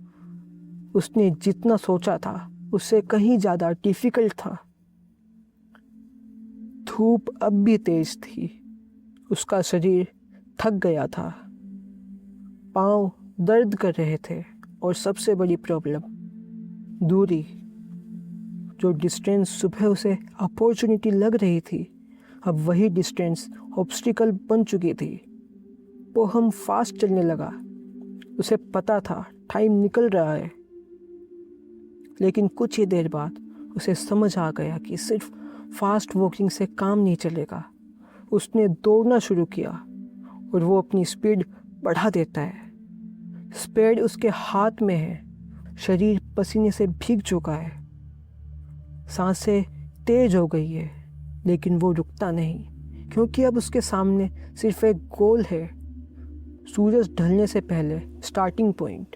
S1: उसने जितना सोचा था उससे कहीं ज़्यादा डिफ़िकल्ट था। धूप अब भी तेज थी, उसका शरीर थक गया था, पाँव दर्द कर रहे थे, और सबसे बड़ी प्रॉब्लम दूरी। जो डिस्टेंस सुबह उसे अपॉर्चुनिटी लग रही थी, अब वही डिस्टेंस ऑब्स्टिकल बन चुकी थी। पोहम फास्ट चलने लगा। उसे पता था टाइम निकल रहा है, लेकिन कुछ ही देर बाद उसे समझ आ गया कि सिर्फ फास्ट वॉकिंग से काम नहीं चलेगा। उसने दौड़ना शुरू किया, और वो अपनी स्पीड बढ़ा देता है। स्पीड उसके हाथ में है, शरीर पसीने से भीग चुका है, सांसें तेज हो गई है, लेकिन वो रुकता नहीं, क्योंकि अब उसके सामने सिर्फ एक गोल है, सूरज ढलने से पहले स्टार्टिंग पॉइंट।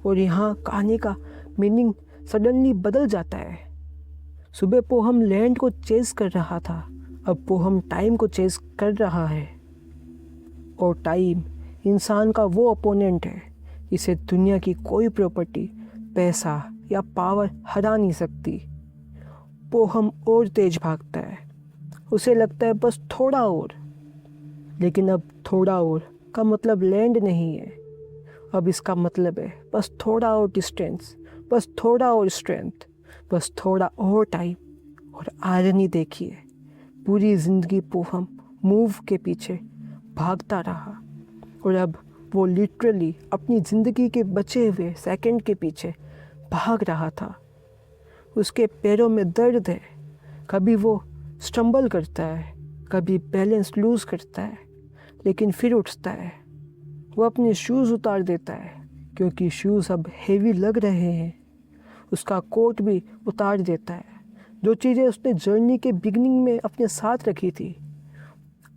S1: और यहाँ कहानी का मीनिंग सडनली बदल जाता है। सुबह पोहम लैंड को चेज कर रहा था, अब पोहम टाइम को चेज कर रहा है। और टाइम इंसान का वो अपोनेंट है जिसे दुनिया की कोई प्रॉपर्टी, पैसा या पावर हरा नहीं सकती। पोहम और तेज भागता है, उसे लगता है बस थोड़ा और, लेकिन अब थोड़ा और का मतलब लैंड नहीं है। अब इसका मतलब है बस थोड़ा और डिस्टेंस, बस थोड़ा और स्ट्रेंथ, बस थोड़ा और टाइम। और आयरनी देखिए, पूरी ज़िंदगी पोहम मूव के पीछे भागता रहा, और अब वो लिटरली अपनी ज़िंदगी के बचे हुए सेकंड के पीछे भाग रहा था। उसके पैरों में दर्द है, कभी वो स्टम्बल करता है, कभी बैलेंस लूज़ करता है, लेकिन फिर उठता है। वो अपने शूज़ उतार देता है, क्योंकि शूज़ अब हेवी लग रहे हैं। उसका कोट भी उतार देता है, जो चीज़ें उसने जर्नी के बिगनिंग में अपने साथ रखी थी,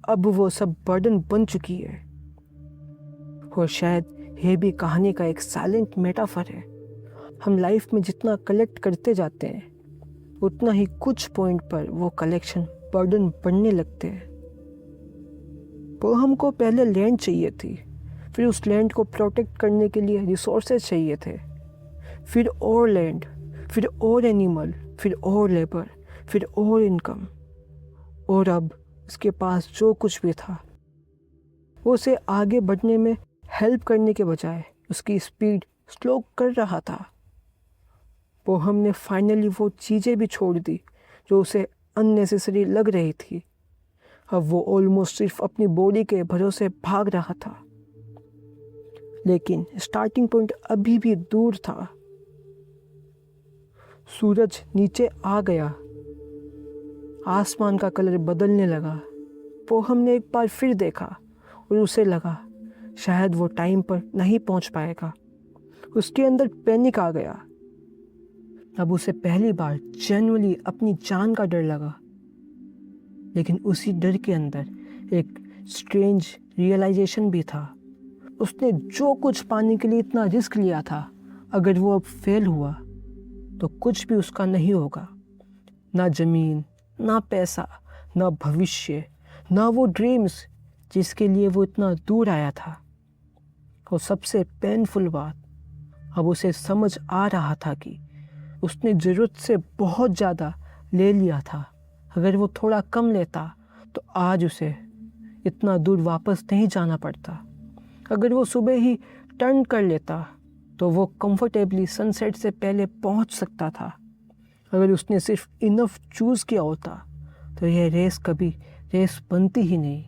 S1: अब वो सब बर्डन बन चुकी है। और शायद ये भी कहानी का एक साइलेंट मेटाफर है। हम लाइफ में जितना कलेक्ट करते जाते हैं, उतना ही कुछ पॉइंट पर वो कलेक्शन बर्डन बनने लगते हैं। पोहम को पहले लैंड चाहिए थी, फिर उस लैंड को प्रोटेक्ट करने के लिए रिसोर्सेज चाहिए थे, फिर और लैंड, फिर और एनिमल, फिर और लेबर, फिर और इनकम। और अब उसके पास जो कुछ भी था वो उसे आगे बढ़ने में हेल्प करने के बजाय उसकी स्पीड स्लो कर रहा था। पोहम ने फाइनली वो चीज़ें भी छोड़ दी जो उसे अननेसेसरी लग रही थी। अब वो ऑलमोस्ट सिर्फ अपनी बॉडी के भरोसे भाग रहा था, लेकिन स्टार्टिंग पॉइंट अभी भी दूर था। सूरज नीचे आ गया, आसमान का कलर बदलने लगा। पोहम ने एक बार फिर देखा और उसे लगा शायद वो टाइम पर नहीं पहुंच पाएगा। उसके अंदर पैनिक आ गया। अब उसे पहली बार जेन्युइनली अपनी जान का डर लगा, लेकिन उसी डर के अंदर एक स्ट्रेंज रियलाइजेशन भी था। उसने जो कुछ पाने के लिए इतना रिस्क लिया था, अगर वो अब फेल हुआ तो कुछ भी उसका नहीं होगा। ना ज़मीन, ना पैसा, ना भविष्य, ना वो ड्रीम्स जिसके लिए वो इतना दूर आया था। और सबसे पेनफुल बात, अब उसे समझ आ रहा था कि उसने ज़रूरत से बहुत ज़्यादा ले लिया था। अगर वो थोड़ा कम लेता तो आज उसे इतना दूर वापस नहीं जाना पड़ता। अगर वो सुबह ही टर्न कर लेता तो वो कंफर्टेबली सनसेट से पहले पहुंच सकता था। अगर उसने सिर्फ इनफ चूज़ किया होता तो यह रेस कभी रेस बनती ही नहीं।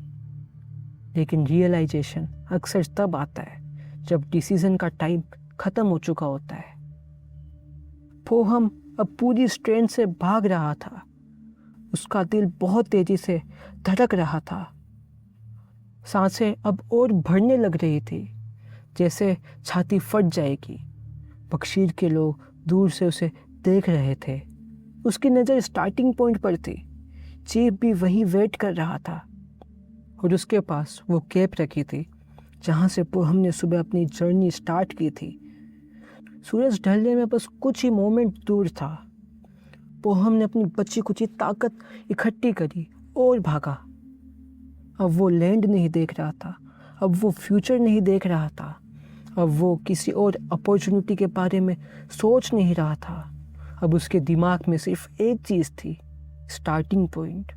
S1: लेकिन रियलाइजेशन अक्सर तब आता है जब डिसीज़न का टाइम ख़त्म हो चुका होता है। पोहम अब पूरी स्ट्रेंथ से भाग रहा था। उसका दिल बहुत तेज़ी से धड़क रहा था। सांसें अब और भरने लग रही थी, जैसे छाती फट जाएगी। बकशीर के लोग दूर से उसे देख रहे थे। उसकी नज़र स्टार्टिंग पॉइंट पर थी। चीफ भी वहीं वेट कर रहा था और उसके पास वो कैप रखी थी जहाँ से पोहम ने सुबह अपनी जर्नी स्टार्ट की थी। सूरज ढलने में बस कुछ ही मोमेंट दूर था। पोहम ने अपनी बची कुची ताकत इकट्ठी करी और भागा। अब वो लैंड नहीं देख रहा था, अब वो फ्यूचर नहीं देख रहा था, अब वो किसी और अपॉर्चुनिटी के बारे में सोच नहीं रहा था। अब उसके दिमाग में सिर्फ एक चीज़ थी, स्टार्टिंग पॉइंट।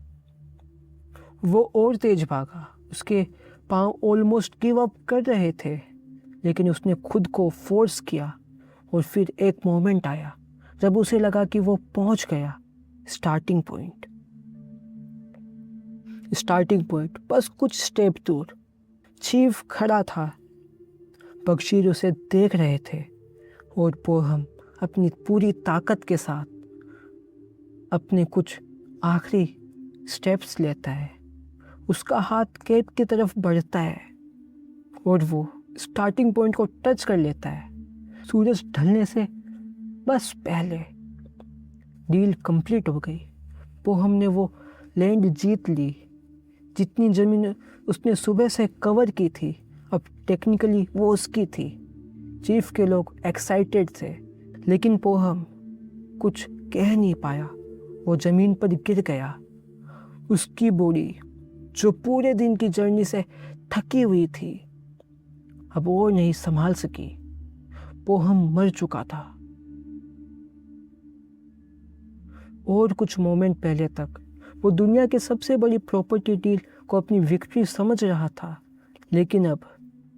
S1: वो और तेज भागा। उसके पाँव ऑलमोस्ट गिव अप कर रहे थे, लेकिन उसने खुद को फोर्स किया। और फिर एक मोमेंट आया जब उसे लगा कि वो पहुंच गया स्टार्टिंग पॉइंट। स्टार्टिंग पॉइंट बस कुछ स्टेप दूर। चीफ खड़ा था, बकशीर उसे देख रहे थे और पोहम अपनी पूरी ताकत के साथ अपने कुछ आखिरी स्टेप्स लेता है। उसका हाथ कैप की तरफ बढ़ता है और वो स्टार्टिंग पॉइंट को टच कर लेता है। सूरज ढलने से बस पहले डील कंप्लीट हो गई। पोहम ने वो लैंड जीत ली। जितनी ज़मीन उसने सुबह से कवर की थी अब टेक्निकली वो उसकी थी। चीफ के लोग एक्साइटेड थे, लेकिन पोहम कुछ कह नहीं पाया। वो ज़मीन पर गिर गया। उसकी बॉडी जो पूरे दिन की जर्नी से थकी हुई थी अब और नहीं संभाल सकी। पोहम मर चुका था। और कुछ मोमेंट पहले तक वो दुनिया के सबसे बड़ी प्रॉपर्टी डील को अपनी विक्ट्री समझ रहा था, लेकिन अब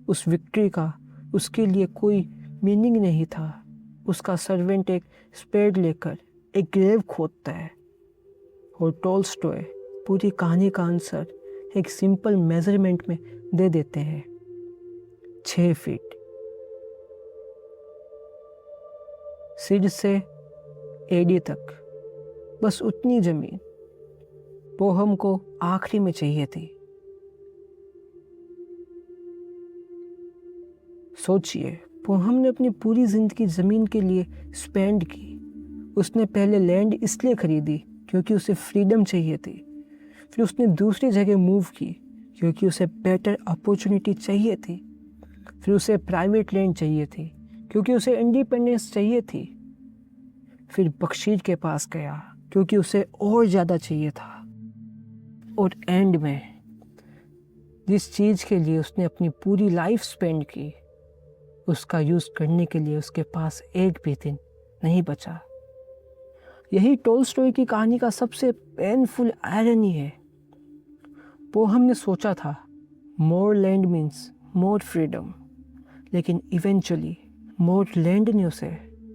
S1: उस विक्ट्री का उसके लिए कोई मीनिंग नहीं था। उसका सर्वेंट एक स्पेड लेकर एक ग्रेव खोदता है और टॉल्स्टॉय पूरी कहानी का आंसर एक सिंपल मेजरमेंट में दे देते हैं, 6 फीट। सिर से एडी तक बस उतनी जमीन पोहम को आखिरी में चाहिए थी। सोचिए, पोहम ने अपनी पूरी जिंदगी जमीन के लिए स्पेंड की। उसने पहले लैंड इसलिए खरीदी क्योंकि उसे फ्रीडम चाहिए थी। फिर उसने दूसरी जगह मूव की क्योंकि उसे बेटर अपॉर्चुनिटी चाहिए थी। फिर उसे प्राइवेट लैंड चाहिए थी क्योंकि उसे इंडिपेंडेंस चाहिए थी। फिर बकशीर के पास गया क्योंकि उसे और ज़्यादा चाहिए था। और एंड में जिस चीज़ के लिए उसने अपनी पूरी लाइफ स्पेंड की उसका यूज़ करने के लिए उसके पास एक भी दिन नहीं बचा। यही टोल्स्टॉय की कहानी का सबसे पेनफुल आयरनी है। पोहम ने सोचा था मोर लैंड मीन्स मोर फ्रीडम, लेकिन इवेंचुअली मोर लैंड ने उसे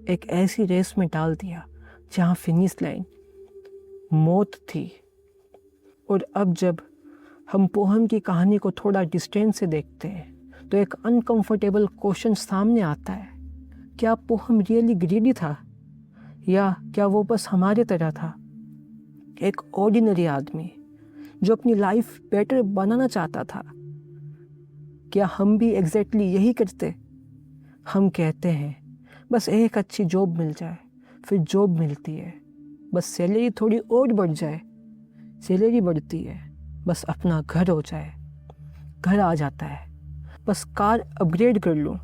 S1: एक ऐसी रेस में डाल दिया जहाँ फिनिश लाइन मौत थी। और अब जब हम पोहम की कहानी को थोड़ा डिस्टेंस से देखते हैं तो एक अनकंफर्टेबल क्वेश्चन सामने आता है। क्या पोहम रियली ग्रीडी था, या क्या वो बस हमारे तरह था, एक ऑर्डिनरी आदमी जो अपनी लाइफ बेटर बनाना चाहता था? क्या हम भी एग्जैक्टली यही करते? हम कहते हैं बस एक अच्छी जॉब मिल जाए, फिर जॉब मिलती है, बस सैलरी थोड़ी और बढ़ जाए, सैलरी बढ़ती है, बस अपना घर हो जाए, घर आ जाता है, बस कार अपग्रेड कर लूँ,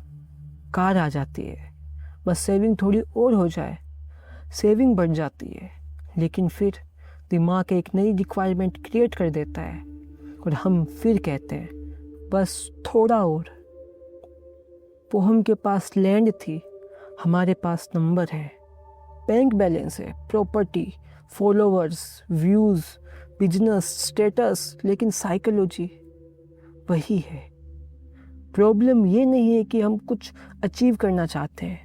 S1: कार आ जाती है, बस सेविंग थोड़ी और हो जाए, सेविंग बढ़ जाती है। लेकिन फिर दिमाग एक नई रिक्वायरमेंट क्रिएट कर देता है और हम फिर कहते हैं बस थोड़ा और। पोहम के पास लैंड थी, हमारे पास नंबर है, बैंक बैलेंस है, property, followers, views, business, status, लेकिन साइकोलॉजी वही है। प्रॉब्लम ये नहीं है कि हम कुछ अचीव करना चाहते हैं,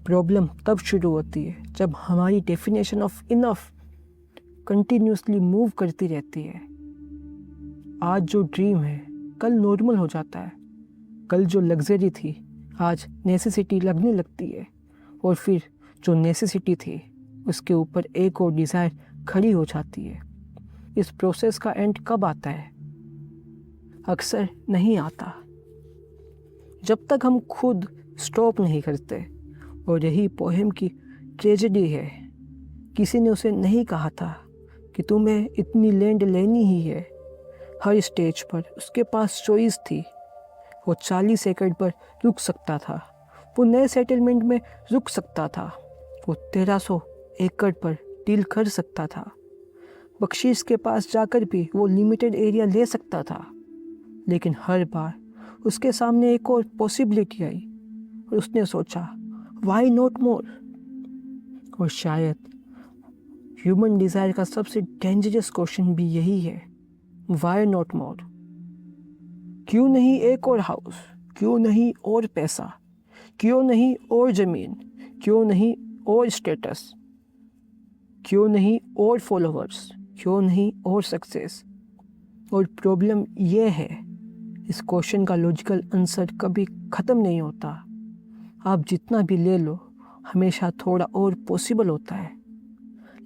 S1: प्रॉब्लम तब शुरू होती है जब हमारी definition of enough continuously move करती रहती है। आज जो ड्रीम है कल नॉर्मल हो जाता है, कल जो लग्जरी थी आज नेसेसिटी लगने लगती है, और फिर जो नेसेसिटी थी उसके ऊपर एक और डिज़ायर खड़ी हो जाती है। इस प्रोसेस का एंड कब आता है? अक्सर नहीं आता, जब तक हम खुद स्टॉप नहीं करते। और यही पोएम की ट्रेजेडी है। किसी ने उसे नहीं कहा था कि तुम्हें इतनी लैंड लेनी ही है। हर स्टेज पर उसके पास चॉइस थी। वो 40 एकड़ पर रुक सकता था, वो नए सेटलमेंट में रुक सकता था, वो 1300 एकड़ पर डील कर सकता था, बख्शीश के पास जाकर भी वो लिमिटेड एरिया ले सकता था। लेकिन हर बार उसके सामने एक और पॉसिबिलिटी आई और उसने सोचा वाई नॉट मोर। और शायद ह्यूमन डिज़ायर का सबसे डेंजरस क्वेश्चन भी यही है, वाई नॉट मोर। क्यों नहीं एक और हाउस, क्यों नहीं और पैसा, क्यों नहीं और ज़मीन, क्यों नहीं और स्टेटस, क्यों नहीं और फॉलोअर्स, क्यों नहीं और सक्सेस। और प्रॉब्लम ये है, इस क्वेश्चन का लॉजिकल आंसर कभी ख़त्म नहीं होता। आप जितना भी ले लो हमेशा थोड़ा और पॉसिबल होता है।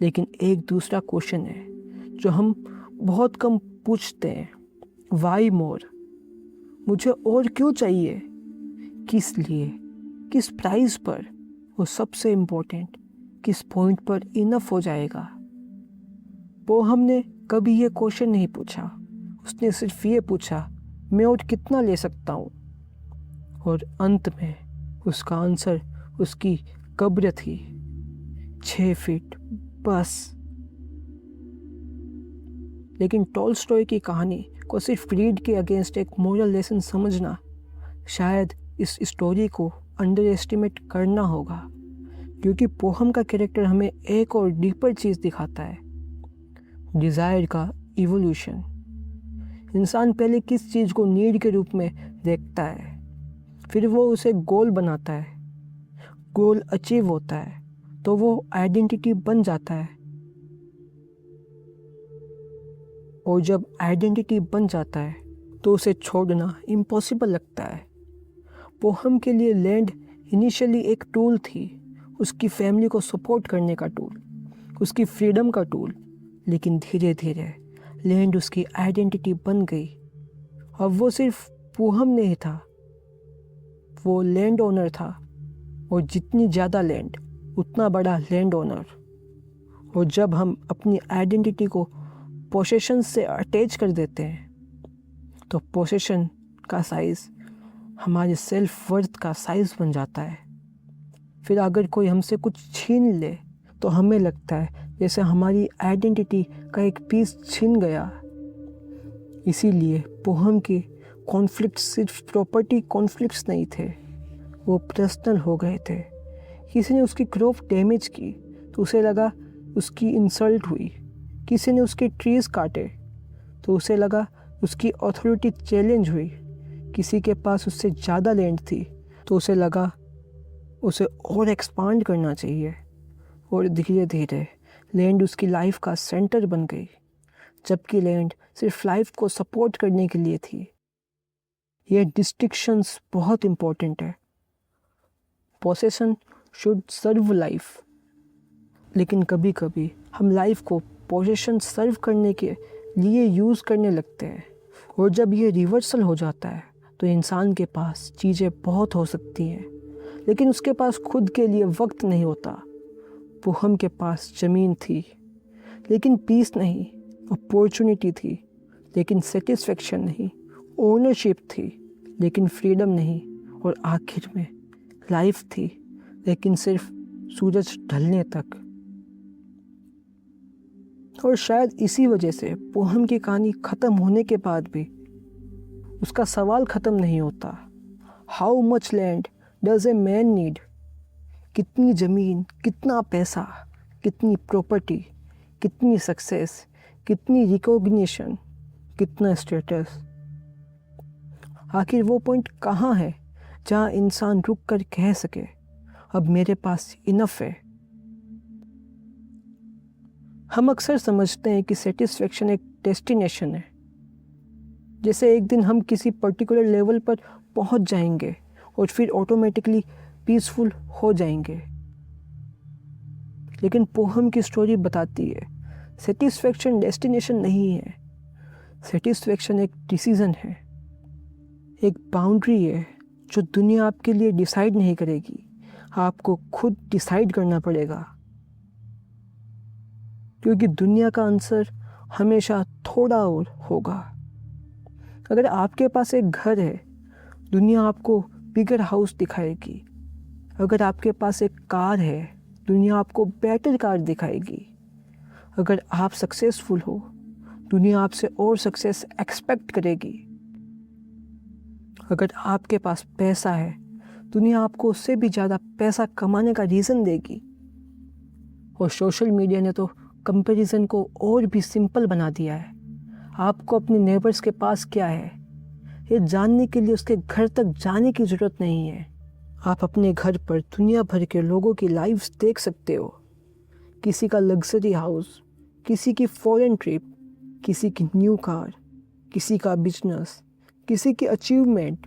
S1: लेकिन एक दूसरा क्वेश्चन है जो हम बहुत कम पूछते हैं, वाई मोर। मुझे और क्यों चाहिए, किस लिए, किस प्राइस पर, और सबसे इम्पोर्टेंट किस पॉइंट पर इनफ हो जाएगा। पोहम ने कभी ये क्वेश्चन नहीं पूछा, उसने सिर्फ ये पूछा मैं और कितना ले सकता हूँ। और अंत में उसका आंसर उसकी कब्र थी, 6 फीट बस। लेकिन टॉल्स्टॉय की कहानी को सिर्फ ग्रीड के अगेंस्ट एक मोरल लेसन समझना, शायद इस स्टोरी को अंडर एस्टिमेट करना होगा। क्योंकि पोहम का कैरेक्टर हमें एक और डीपर चीज़ दिखाता है, डिज़ायर का इवोल्यूशन। इंसान पहले किस चीज़ को नीड के रूप में देखता है, फिर वो उसे गोल बनाता है, गोल अचीव होता है तो वो आइडेंटिटी बन जाता है, और जब आइडेंटिटी बन जाता है तो उसे छोड़ना इम्पॉसिबल लगता है। पोहम के लिए लैंड इनिशियली एक टूल थी, उसकी फैमिली को सपोर्ट करने का टूल, उसकी फ्रीडम का टूल। लेकिन धीरे धीरे लैंड उसकी आइडेंटिटी बन गई। अब वो सिर्फ पोहम नहीं था, वो लैंड ओनर था, और जितनी ज़्यादा लैंड उतना बड़ा लैंड ओनर। और जब हम अपनी आइडेंटिटी को पोसेशन से अटैच कर देते हैं तो पोसेशन का साइज़ हमारे सेल्फ वर्थ का साइज़ बन जाता है। फिर अगर कोई हमसे कुछ छीन ले तो हमें लगता है जैसे हमारी आइडेंटिटी का एक पीस छीन गया। इसीलिए पोहम के कॉन्फ्लिक्ट सिर्फ प्रॉपर्टी कॉन्फ्लिक्ट्स नहीं थे, वो पर्सनल हो गए थे। किसी ने उसकी क्रॉप डैमेज की तो उसे लगा उसकी इंसल्ट हुई। किसी ने उसके ट्रीज काटे तो उसे लगा उसकी अथॉरिटी चैलेंज हुई। किसी के पास उससे ज़्यादा लैंड थी तो उसे लगा उसे और एक्सपांड करना चाहिए। और धीरे धीरे लैंड उसकी लाइफ का सेंटर बन गई, जबकि लैंड सिर्फ लाइफ को सपोर्ट करने के लिए थी। ये डिस्टिंक्शंस बहुत इम्पोर्टेंट है। पोसेशन शुड सर्व लाइफ, लेकिन कभी कभी हम लाइफ को पोसेशन सर्व करने के लिए यूज़ करने लगते हैं, और जब ये रिवर्सल हो जाता है तो इंसान के पास चीज़ें बहुत हो सकती हैं, लेकिन उसके पास खुद के लिए वक्त नहीं होता। पोहम के पास ज़मीन थी लेकिन पीस नहीं, अपॉर्चुनिटी थी लेकिन सेटिस्फेक्शन नहीं, ओनरशिप थी लेकिन फ्रीडम नहीं, और आखिर में लाइफ थी लेकिन सिर्फ सूरज ढलने तक। और शायद इसी वजह से पोहम की कहानी ख़त्म होने के बाद भी उसका सवाल ख़त्म नहीं होता। How much land does a man need? कितनी ज़मीन, कितना पैसा, कितनी प्रॉपर्टी, कितनी सक्सेस, कितनी रिकॉग्निशन, कितना स्टेटस? आखिर वो पॉइंट कहाँ है जहाँ इंसान रुक कर कह सके अब मेरे पास इनफ है? हम अक्सर समझते हैं कि सेटिस्फेक्शन एक डेस्टिनेशन है, जैसे एक दिन हम किसी पर्टिकुलर लेवल पर पहुंच जाएंगे और फिर ऑटोमेटिकली पीसफुल हो जाएंगे। लेकिन पोहम की स्टोरी बताती है सेटिस्फेक्शन डेस्टिनेशन नहीं है। सेटिस्फेक्शन एक डिसीज़न है, एक बाउंड्री है जो दुनिया आपके लिए डिसाइड नहीं करेगी, आपको खुद डिसाइड करना पड़ेगा। क्योंकि दुनिया का आंसर हमेशा थोड़ा और होगा। अगर आपके पास एक घर है, दुनिया आपको बिगर हाउस दिखाएगी। अगर आपके पास एक कार है, दुनिया आपको बेटर कार दिखाएगी। अगर आप सक्सेसफुल हो, दुनिया आपसे और सक्सेस एक्सपेक्ट करेगी। अगर आपके पास पैसा है, दुनिया आपको उससे भी ज़्यादा पैसा कमाने का रीज़न देगी। और सोशल मीडिया ने तो कंपैरिजन को और भी सिंपल बना दिया है। आपको अपने नेबर्स के पास क्या है ये जानने के लिए उसके घर तक जाने की ज़रूरत नहीं है। आप अपने घर पर दुनिया भर के लोगों की लाइव्स देख सकते हो। किसी का लग्जरी हाउस, किसी की फॉरेन ट्रिप, किसी की न्यू कार, किसी का बिजनेस, किसी की अचीवमेंट,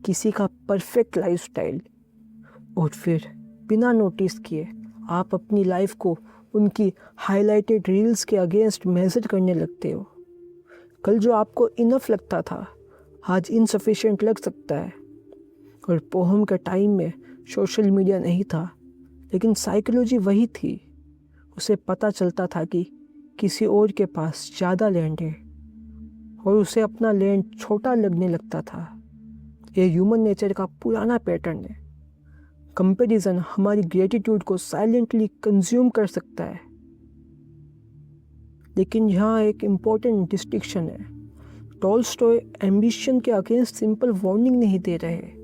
S1: किसी का परफेक्ट लाइफस्टाइल। और फिर बिना नोटिस किए आप अपनी लाइफ को उनकी हाइलाइटेड रील्स के अगेंस्ट मेजर करने लगते हो। कल जो आपको इनफ लगता था, आज इनसफिशिएंट लग सकता है। और पोहम के टाइम में सोशल मीडिया नहीं था, लेकिन साइकोलॉजी वही थी। उसे पता चलता था कि किसी और के पास ज़्यादा लैंड है, और उसे अपना लैंड छोटा लगने लगता था। ये ह्यूमन नेचर का पुराना पैटर्न है। कंपैरिजन हमारी ग्रेटिट्यूड को साइलेंटली कंज्यूम कर सकता है। लेकिन यहाँ एक इम्पोर्टेंट डिस्टिंक्शन है। टॉलस्टॉय एम्बिशन के अगेंस्ट सिंपल वार्निंग नहीं दे रहे।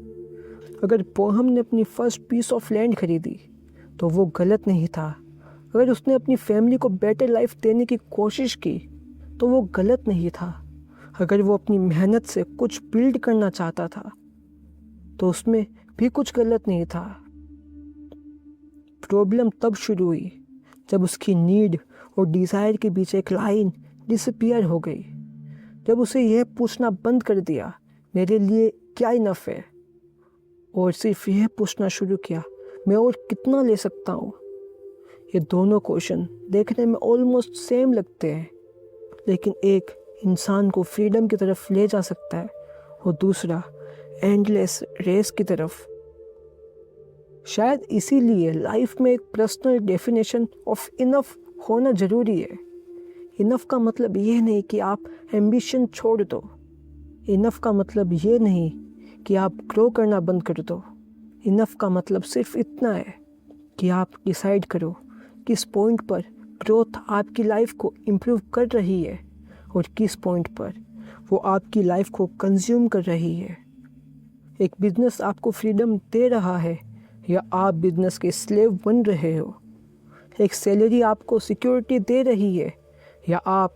S1: अगर पोहम ने अपनी फर्स्ट पीस ऑफ लैंड खरीदी तो वो गलत नहीं था। अगर उसने अपनी फैमिली को बेटर लाइफ देने की कोशिश की तो वो गलत नहीं था। अगर वो अपनी मेहनत से कुछ बिल्ड करना चाहता था तो उसमें भी कुछ गलत नहीं था। प्रॉब्लम तब शुरू हुई जब उसकी नीड और डिज़ायर के बीच एक लाइन डिसअपीयर हो गई। जब उसे यह पूछना बंद कर दिया मेरे लिए क्या इनफ है, और सिर्फ यह पूछना शुरू किया मैं और कितना ले सकता हूँ। ये दोनों क्वेश्चन देखने में ऑलमोस्ट सेम लगते हैं, लेकिन एक इंसान को फ्रीडम की तरफ ले जा सकता है और दूसरा एंडलेस रेस की तरफ। शायद इसीलिए लाइफ में एक पर्सनल डेफिनेशन ऑफ इनफ होना ज़रूरी है। इनफ का मतलब ये नहीं कि आप एम्बिशन छोड़ दो। इनफ का मतलब ये नहीं कि आप ग्रो करना बंद कर दो। इनफ का मतलब सिर्फ इतना है कि आप डिसाइड करो किस पॉइंट पर ग्रोथ आपकी लाइफ को इम्प्रूव कर रही है और किस पॉइंट पर वो आपकी लाइफ को कंज्यूम कर रही है। एक बिजनेस आपको फ्रीडम दे रहा है या आप बिजनेस के स्लेव बन रहे हो? एक सैलरी आपको सिक्योरिटी दे रही है या आप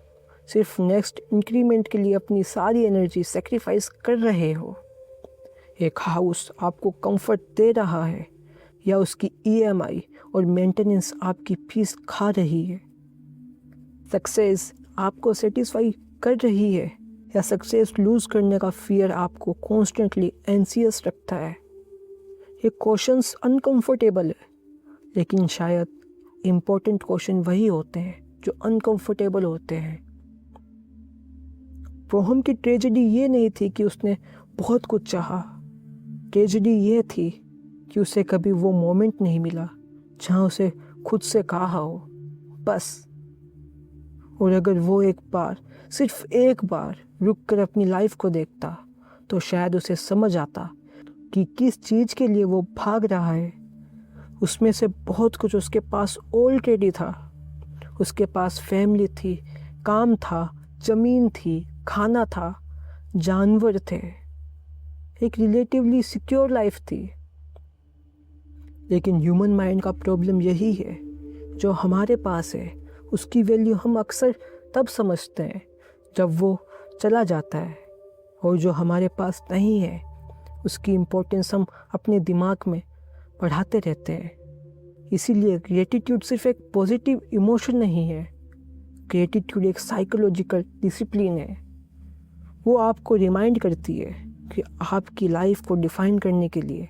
S1: सिर्फ नेक्स्ट इंक्रीमेंट के लिए अपनी सारी एनर्जी सेक्रीफाइस कर रहे हो? एक हाउस आपको कंफर्ट दे रहा है या उसकी ईएमआई और मेंटेनेंस आपकी फीस खा रही है? सक्सेस आपको सेटिस्फाई कर रही है या सक्सेस लूज़ करने का फियर आपको कॉन्स्टेंटली एंसियस रखता है? ये क्वेश्चंस अनकंफर्टेबल है, लेकिन शायद इम्पोर्टेंट क्वेश्चन वही होते हैं जो अनकंफर्टेबल होते हैं। पोहम की ट्रेजेडी ये नहीं थी कि उसने बहुत कुछ चाहा। ट्रेजेडी ये थी कि उसे कभी वो मोमेंट नहीं मिला जहाँ उसे खुद से कहा हो बस। और अगर वो एक बार, सिर्फ एक बार रुक कर अपनी लाइफ को देखता तो शायद उसे समझ आता कि किस चीज़ के लिए वो भाग रहा है। उसमें से बहुत कुछ उसके पास ऑलरेडी था। उसके पास फैमिली थी, काम था, ज़मीन थी, खाना था, जानवर थे, एक रिलेटिवली सिक्योर लाइफ थी। लेकिन ह्यूमन माइंड का प्रॉब्लम यही है, जो हमारे पास है उसकी वैल्यू हम अक्सर तब समझते हैं जब वो चला जाता है, और जो हमारे पास नहीं है उसकी इम्पोर्टेंस हम अपने दिमाग में बढ़ाते रहते हैं। इसीलिए ग्रेटिट्यूड सिर्फ एक पॉजिटिव इमोशन नहीं है, ग्रेटिट्यूड एक साइकोलॉजिकल डिसिप्लिन है। वो आपको रिमाइंड करती है कि आपकी लाइफ को डिफाइन करने के लिए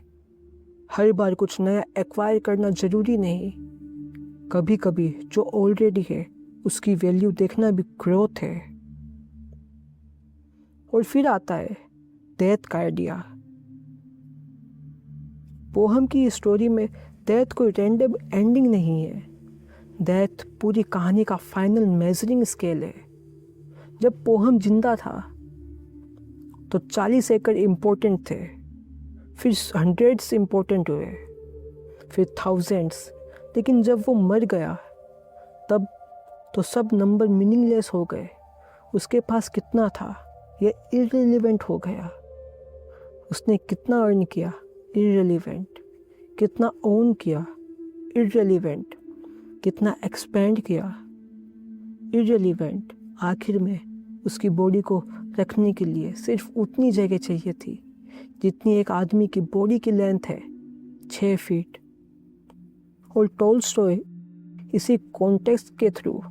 S1: हर बार कुछ नया एक्वायर करना ज़रूरी नहीं। कभी कभी जो ऑलरेडी है उसकी वैल्यू देखना भी ग्रोथ है। और फिर आता है डेथ का आइडिया। पोहम की स्टोरी में डेथ कोई रैंडम एंडिंग नहीं है। डेथ पूरी कहानी का फाइनल मेजरिंग स्केल है। जब पोहम जिंदा था तो 40 एकड़ इम्पोर्टेंट थे, फिर हंड्रेड्स इम्पोर्टेंट हुए, फिर थाउजेंड्स। लेकिन जब वो मर गया तब तो सब नंबर मीनिंगलेस हो गए। उसके पास कितना था ये इररिलेवेंट हो गया। उसने कितना अर्न किया, इररिलेवेंट। कितना ओन किया, इररिलेवेंट। कितना एक्सपेंड किया, इररिलेवेंट। आखिर में उसकी बॉडी को रखने के लिए सिर्फ उतनी जगह चाहिए थी जितनी एक आदमी की बॉडी की लेंथ है, 6 फीट। और टॉलस्टॉय इसी कॉन्टेक्स्ट के थ्रू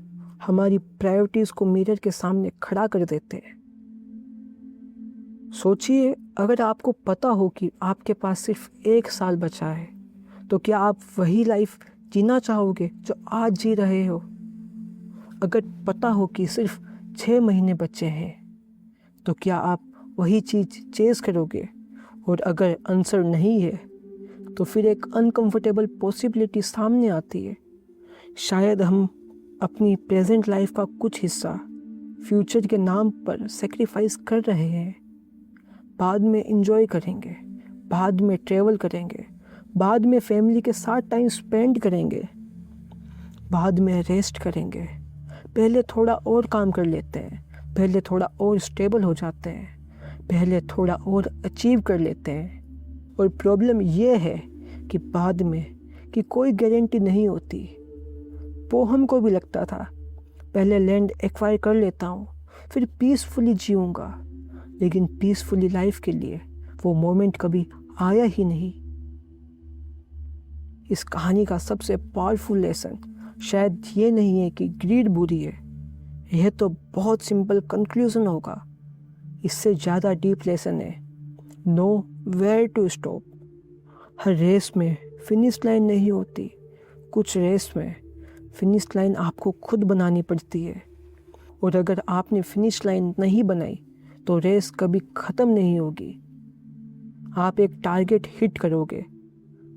S1: हमारी प्रायोरिटीज़ को मिरर के सामने खड़ा कर देते हैं। सोचिए, अगर आपको पता हो कि आपके पास सिर्फ 1 साल बचा है तो क्या आप वही लाइफ जीना चाहोगे जो आज जी रहे हो? अगर पता हो कि सिर्फ 6 महीने बचे हैं तो क्या आप वही चीज़ चेस करोगे? और अगर आंसर नहीं है तो फिर एक अनकंफर्टेबल पॉसिबिलिटी सामने आती है। शायद हम अपनी प्रेजेंट लाइफ का कुछ हिस्सा फ्यूचर के नाम पर सेक्रीफाइस कर रहे हैं। बाद में एंजॉय करेंगे, बाद में ट्रैवल करेंगे, बाद में फैमिली के साथ टाइम स्पेंड करेंगे, बाद में रेस्ट करेंगे। पहले थोड़ा और काम कर लेते हैं, पहले थोड़ा और स्टेबल हो जाते हैं, पहले थोड़ा और अचीव कर लेते हैं। और प्रॉब्लम ये है कि बाद में कि कोई गारंटी नहीं होती। पोहम को भी लगता था पहले लैंड एक्वायर कर लेता हूँ, फिर पीसफुली जीऊँगा। लेकिन पीसफुली लाइफ के लिए वो मोमेंट कभी आया ही नहीं। इस कहानी का सबसे पावरफुल लेसन शायद ये नहीं है कि ग्रीड बुरी है, यह तो बहुत सिंपल कंक्लूजन होगा। इससे ज़्यादा डीप लेसन है नो वेयर टू स्टॉप। हर रेस में फिनिश लाइन नहीं होती, कुछ रेस में फिनिश लाइन आपको खुद बनानी पड़ती है। और अगर आपने फिनिश लाइन नहीं बनाई तो रेस कभी ख़त्म नहीं होगी। आप एक टारगेट हिट करोगे,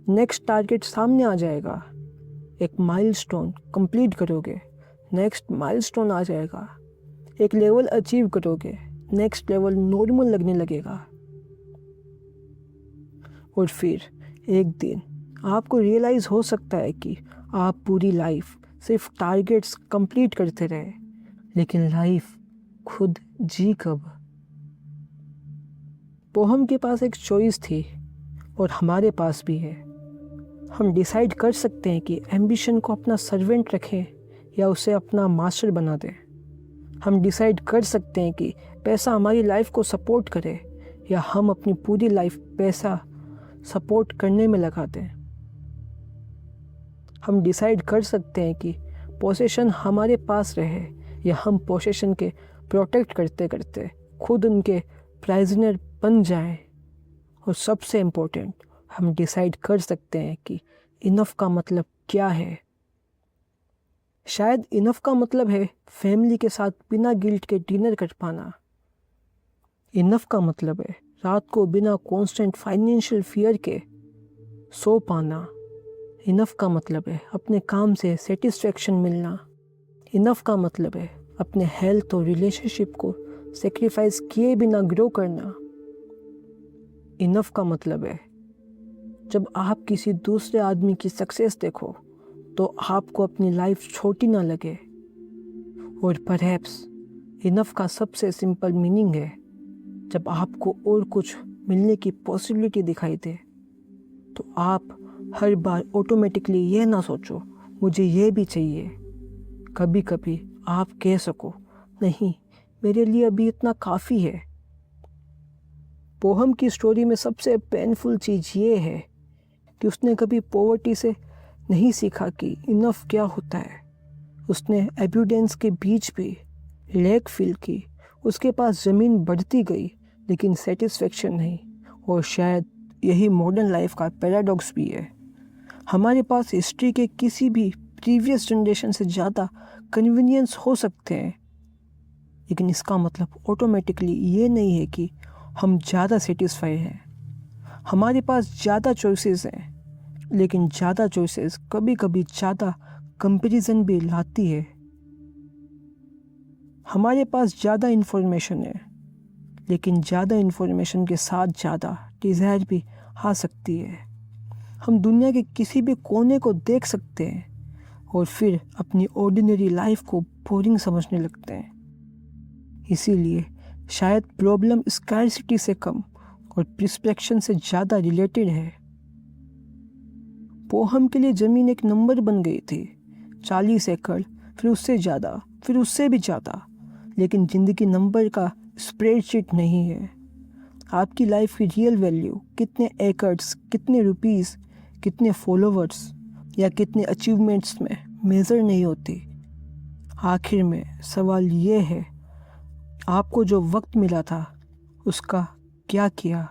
S1: नेक्स्ट टारगेट सामने आ जाएगा। एक माइलस्टोन कंप्लीट करोगे, नेक्स्ट माइलस्टोन आ जाएगा। एक लेवल अचीव करोगे, नेक्स्ट लेवल नॉर्मल लगने लगेगा। और फिर एक दिन आपको रियलाइज़ हो सकता है कि आप पूरी लाइफ सिर्फ टारगेट्स कंप्लीट करते रहे, लेकिन लाइफ खुद जी कब? पोहम के पास एक चॉइस थी और हमारे पास भी है। हम डिसाइड कर सकते हैं कि एम्बिशन को अपना सर्वेंट रखें या उसे अपना मास्टर बना दें। हम डिसाइड कर सकते हैं कि पैसा हमारी लाइफ को सपोर्ट करे या हम अपनी पूरी लाइफ पैसा सपोर्ट करने में लगा दें। हम डिसाइड कर सकते हैं कि पोसेशन हमारे पास रहे या हम पोसेशन के प्रोटेक्ट करते करते खुद उनके प्राइजनर बन जाएं। और सबसे इम्पोर्टेंट, हम डिसाइड कर सकते हैं कि इनफ का मतलब क्या है। शायद इनफ का मतलब है फैमिली के साथ बिना गिल्ट के डिनर कर पाना। इनफ का मतलब है रात को बिना कॉन्स्टेंट फाइनेंशियल फियर के सो पाना। इनफ का मतलब है अपने काम से सेटिस्फेक्शन मिलना। इनफ का मतलब है अपने हेल्थ और रिलेशनशिप को सेक्रीफाइस किए बिना ग्रो करना। इनफ का मतलब है जब आप किसी दूसरे आदमी की सक्सेस देखो तो आपको अपनी लाइफ छोटी ना लगे। और परहैप्स इनफ का सबसे सिंपल मीनिंग है जब आपको और कुछ मिलने की पॉसिबिलिटी दिखाई दे तो आप हर बार ऑटोमेटिकली ये ना सोचो मुझे ये भी चाहिए। कभी कभी आप कह सको नहीं, मेरे लिए अभी इतना काफ़ी है। पोहम की स्टोरी में सबसे पेनफुल चीज़ ये है कि उसने कभी पॉवर्टी से नहीं सीखा कि इनफ क्या होता है। उसने एब्यूडेंस के बीच भी लैक फील की। उसके पास ज़मीन बढ़ती गई लेकिन सेटिस्फेक्शन नहीं। और शायद यही मॉडर्न लाइफ का पैराडॉक्स भी है। हमारे पास हिस्ट्री के किसी भी प्रीवियस जनरेशन से ज़्यादा कन्वीनियंस हो सकते हैं, लेकिन इसका मतलब ऑटोमेटिकली ये नहीं है कि हम ज़्यादा सेटिस्फाई हैं। हमारे पास ज़्यादा चॉइसेस हैं, लेकिन ज़्यादा चॉइसेस कभी कभी ज़्यादा कंपैरिजन भी लाती है। हमारे पास ज़्यादा इन्फॉर्मेशन है, लेकिन ज़्यादा इन्फॉर्मेशन के साथ ज़्यादा डिज़ायर भी आ सकती है। हम दुनिया के किसी भी कोने को देख सकते हैं और फिर अपनी ऑर्डिनरी लाइफ को बोरिंग समझने लगते हैं। इसीलिए शायद प्रॉब्लम स्कैरसिटी से कम और प्रिस्पेक्शन से ज़्यादा रिलेटेड है। पोहम के लिए ज़मीन एक नंबर बन गई थी, 40 एकड़, फिर उससे ज़्यादा, फिर उससे भी ज़्यादा। लेकिन ज़िंदगी नंबर का स्प्रेडशीट नहीं है। आपकी लाइफ की रियल वैल्यू कितने एकड़्स, कितने रुपीस, कितने फॉलोवर्स या कितने अचीवमेंट्स में मेज़र नहीं होती। आखिर में सवाल ये है, आपको जो वक्त मिला था उसका क्या किया?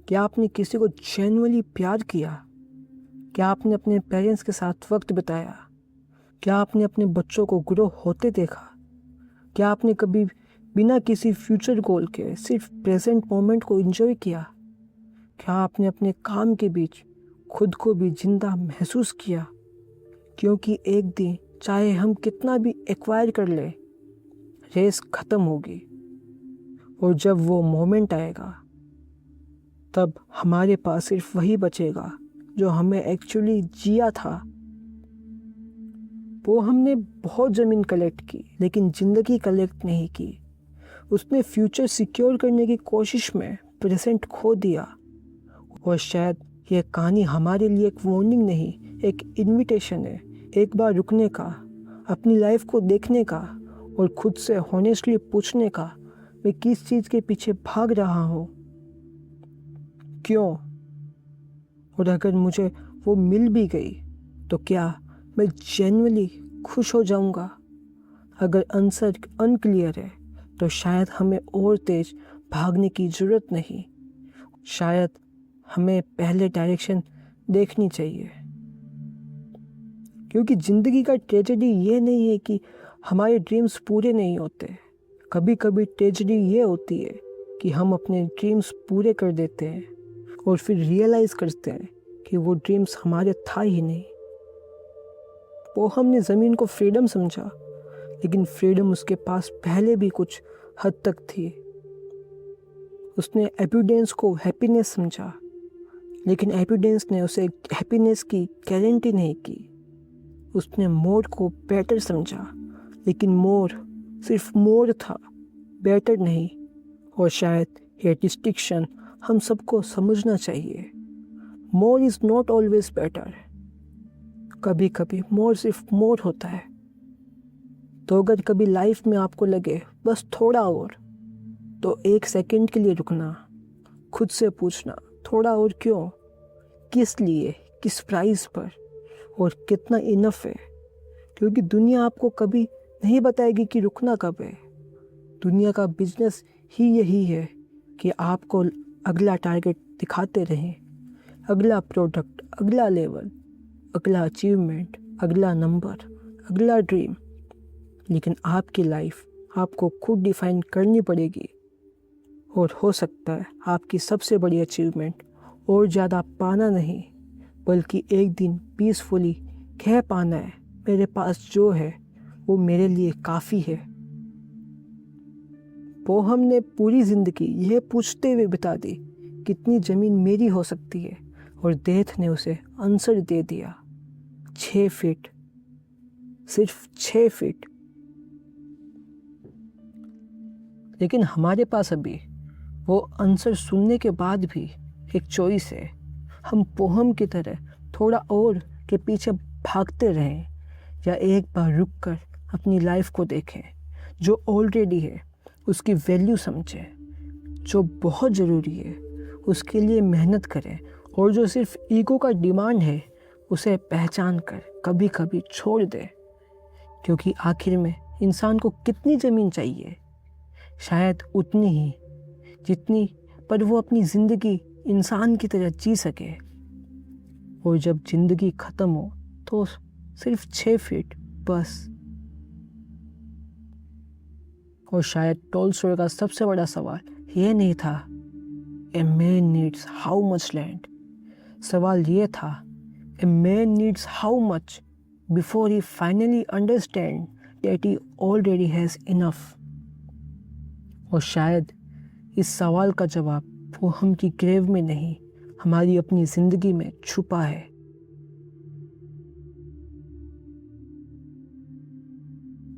S1: क्या आपने किसी को जेन्युइनली प्यार किया? क्या आपने अपने पेरेंट्स के साथ वक्त बिताया? क्या आपने अपने बच्चों को ग्रो होते देखा? क्या आपने कभी बिना किसी फ्यूचर गोल के सिर्फ प्रेजेंट मोमेंट को एंजॉय किया? क्या आपने अपने काम के बीच खुद को भी जिंदा महसूस किया? क्योंकि एक दिन चाहे हम कितना भी एक्वायर कर ले, रेस ख़त्म होगी। और जब वो मोमेंट आएगा तब हमारे पास सिर्फ वही बचेगा जो हमें एक्चुअली जिया था। वो हमने बहुत ज़मीन कलेक्ट की लेकिन ज़िंदगी कलेक्ट नहीं की। उसने फ्यूचर सिक्योर करने की कोशिश में प्रेजेंट खो दिया। और शायद यह कहानी हमारे लिए एक वार्निंग नहीं, एक इनविटेशन है, एक बार रुकने का, अपनी लाइफ को देखने का और खुद से हॉनेस्टली पूछने का, मैं किस चीज़ के पीछे भाग रहा हूँ, क्यों? और अगर मुझे वो मिल भी गई तो क्या मैं जेन्युइनली खुश हो जाऊँगा? अगर आंसर अनक्लियर है तो शायद हमें और तेज भागने की ज़रूरत नहीं। शायद हमें पहले डायरेक्शन देखनी चाहिए। क्योंकि ज़िंदगी का ट्रेजेडी ये नहीं है कि हमारे ड्रीम्स पूरे नहीं होते। कभी कभी ट्रेजेडी ये होती है कि हम अपने ड्रीम्स पूरे कर देते हैं और फिर रियलाइज़ करते हैं कि वो ड्रीम्स हमारे था ही नहीं। वो हमने ज़मीन को फ्रीडम समझा, लेकिन फ्रीडम उसके पास पहले भी कुछ हद तक थी। उसने एब्यूडेंस को हैप्पीनेस समझा, लेकिन एब्यूडेंस ने उसे हैप्पीनेस की गारंटी नहीं की। उसने मोर को बेटर समझा, लेकिन मोर सिर्फ मोर था, बेटर नहीं। और शायद ये डिस्टिंक्शन हम सबको समझना चाहिए। मोर इज़ नॉट ऑलवेज बेटर। कभी कभी मोर सिर्फ मोर होता है। तो अगर कभी लाइफ में आपको लगे बस थोड़ा और, तो 1 सेकंड के लिए रुकना, खुद से पूछना थोड़ा और क्यों, किस लिए, किस प्राइस पर, और कितना इनफ है। क्योंकि दुनिया आपको कभी नहीं बताएगी कि रुकना कब है। दुनिया का बिजनेस ही यही है कि आपको अगला टारगेट दिखाते रहें, अगला प्रोडक्ट, अगला लेवल, अगला अचीवमेंट, अगला नंबर, अगला ड्रीम। लेकिन आपकी लाइफ आपको खुद डिफाइन करनी पड़ेगी। और हो सकता है आपकी सबसे बड़ी अचीवमेंट और ज़्यादा पाना नहीं, बल्कि एक दिन पीसफुली कह पाना है, मेरे पास जो है वो मेरे लिए काफ़ी है। पोहम ने पूरी ज़िंदगी यह पूछते हुए बिता दी, कितनी ज़मीन मेरी हो सकती है, और डेथ ने उसे आंसर दे दिया, 6 फीट, सिर्फ 6 फीट। लेकिन हमारे पास अभी वो आंसर सुनने के बाद भी एक चॉइस है। हम पोहम की तरह थोड़ा और के पीछे भागते रहें, या एक बार रुक कर अपनी लाइफ को देखें, जो ऑलरेडी है उसकी वैल्यू समझें, जो बहुत ज़रूरी है उसके लिए मेहनत करें, और जो सिर्फ ईगो का डिमांड है उसे पहचान कर कभी कभी छोड़ दें। क्योंकि आखिर में इंसान को कितनी ज़मीन चाहिए? शायद उतनी ही जितनी पर वो अपनी ज़िंदगी इंसान की तरह जी सके। और जब ज़िंदगी ख़त्म हो तो सिर्फ 6 फीट बस। और शायद टॉलस्टॉय का सबसे बड़ा सवाल ये नहीं था a man needs how much land. सवाल ये था a man needs how much before he finally understand that he already has enough. और शायद इस सवाल का जवाब वो हम की ग्रेव में नहीं, हमारी अपनी ज़िंदगी में छुपा है।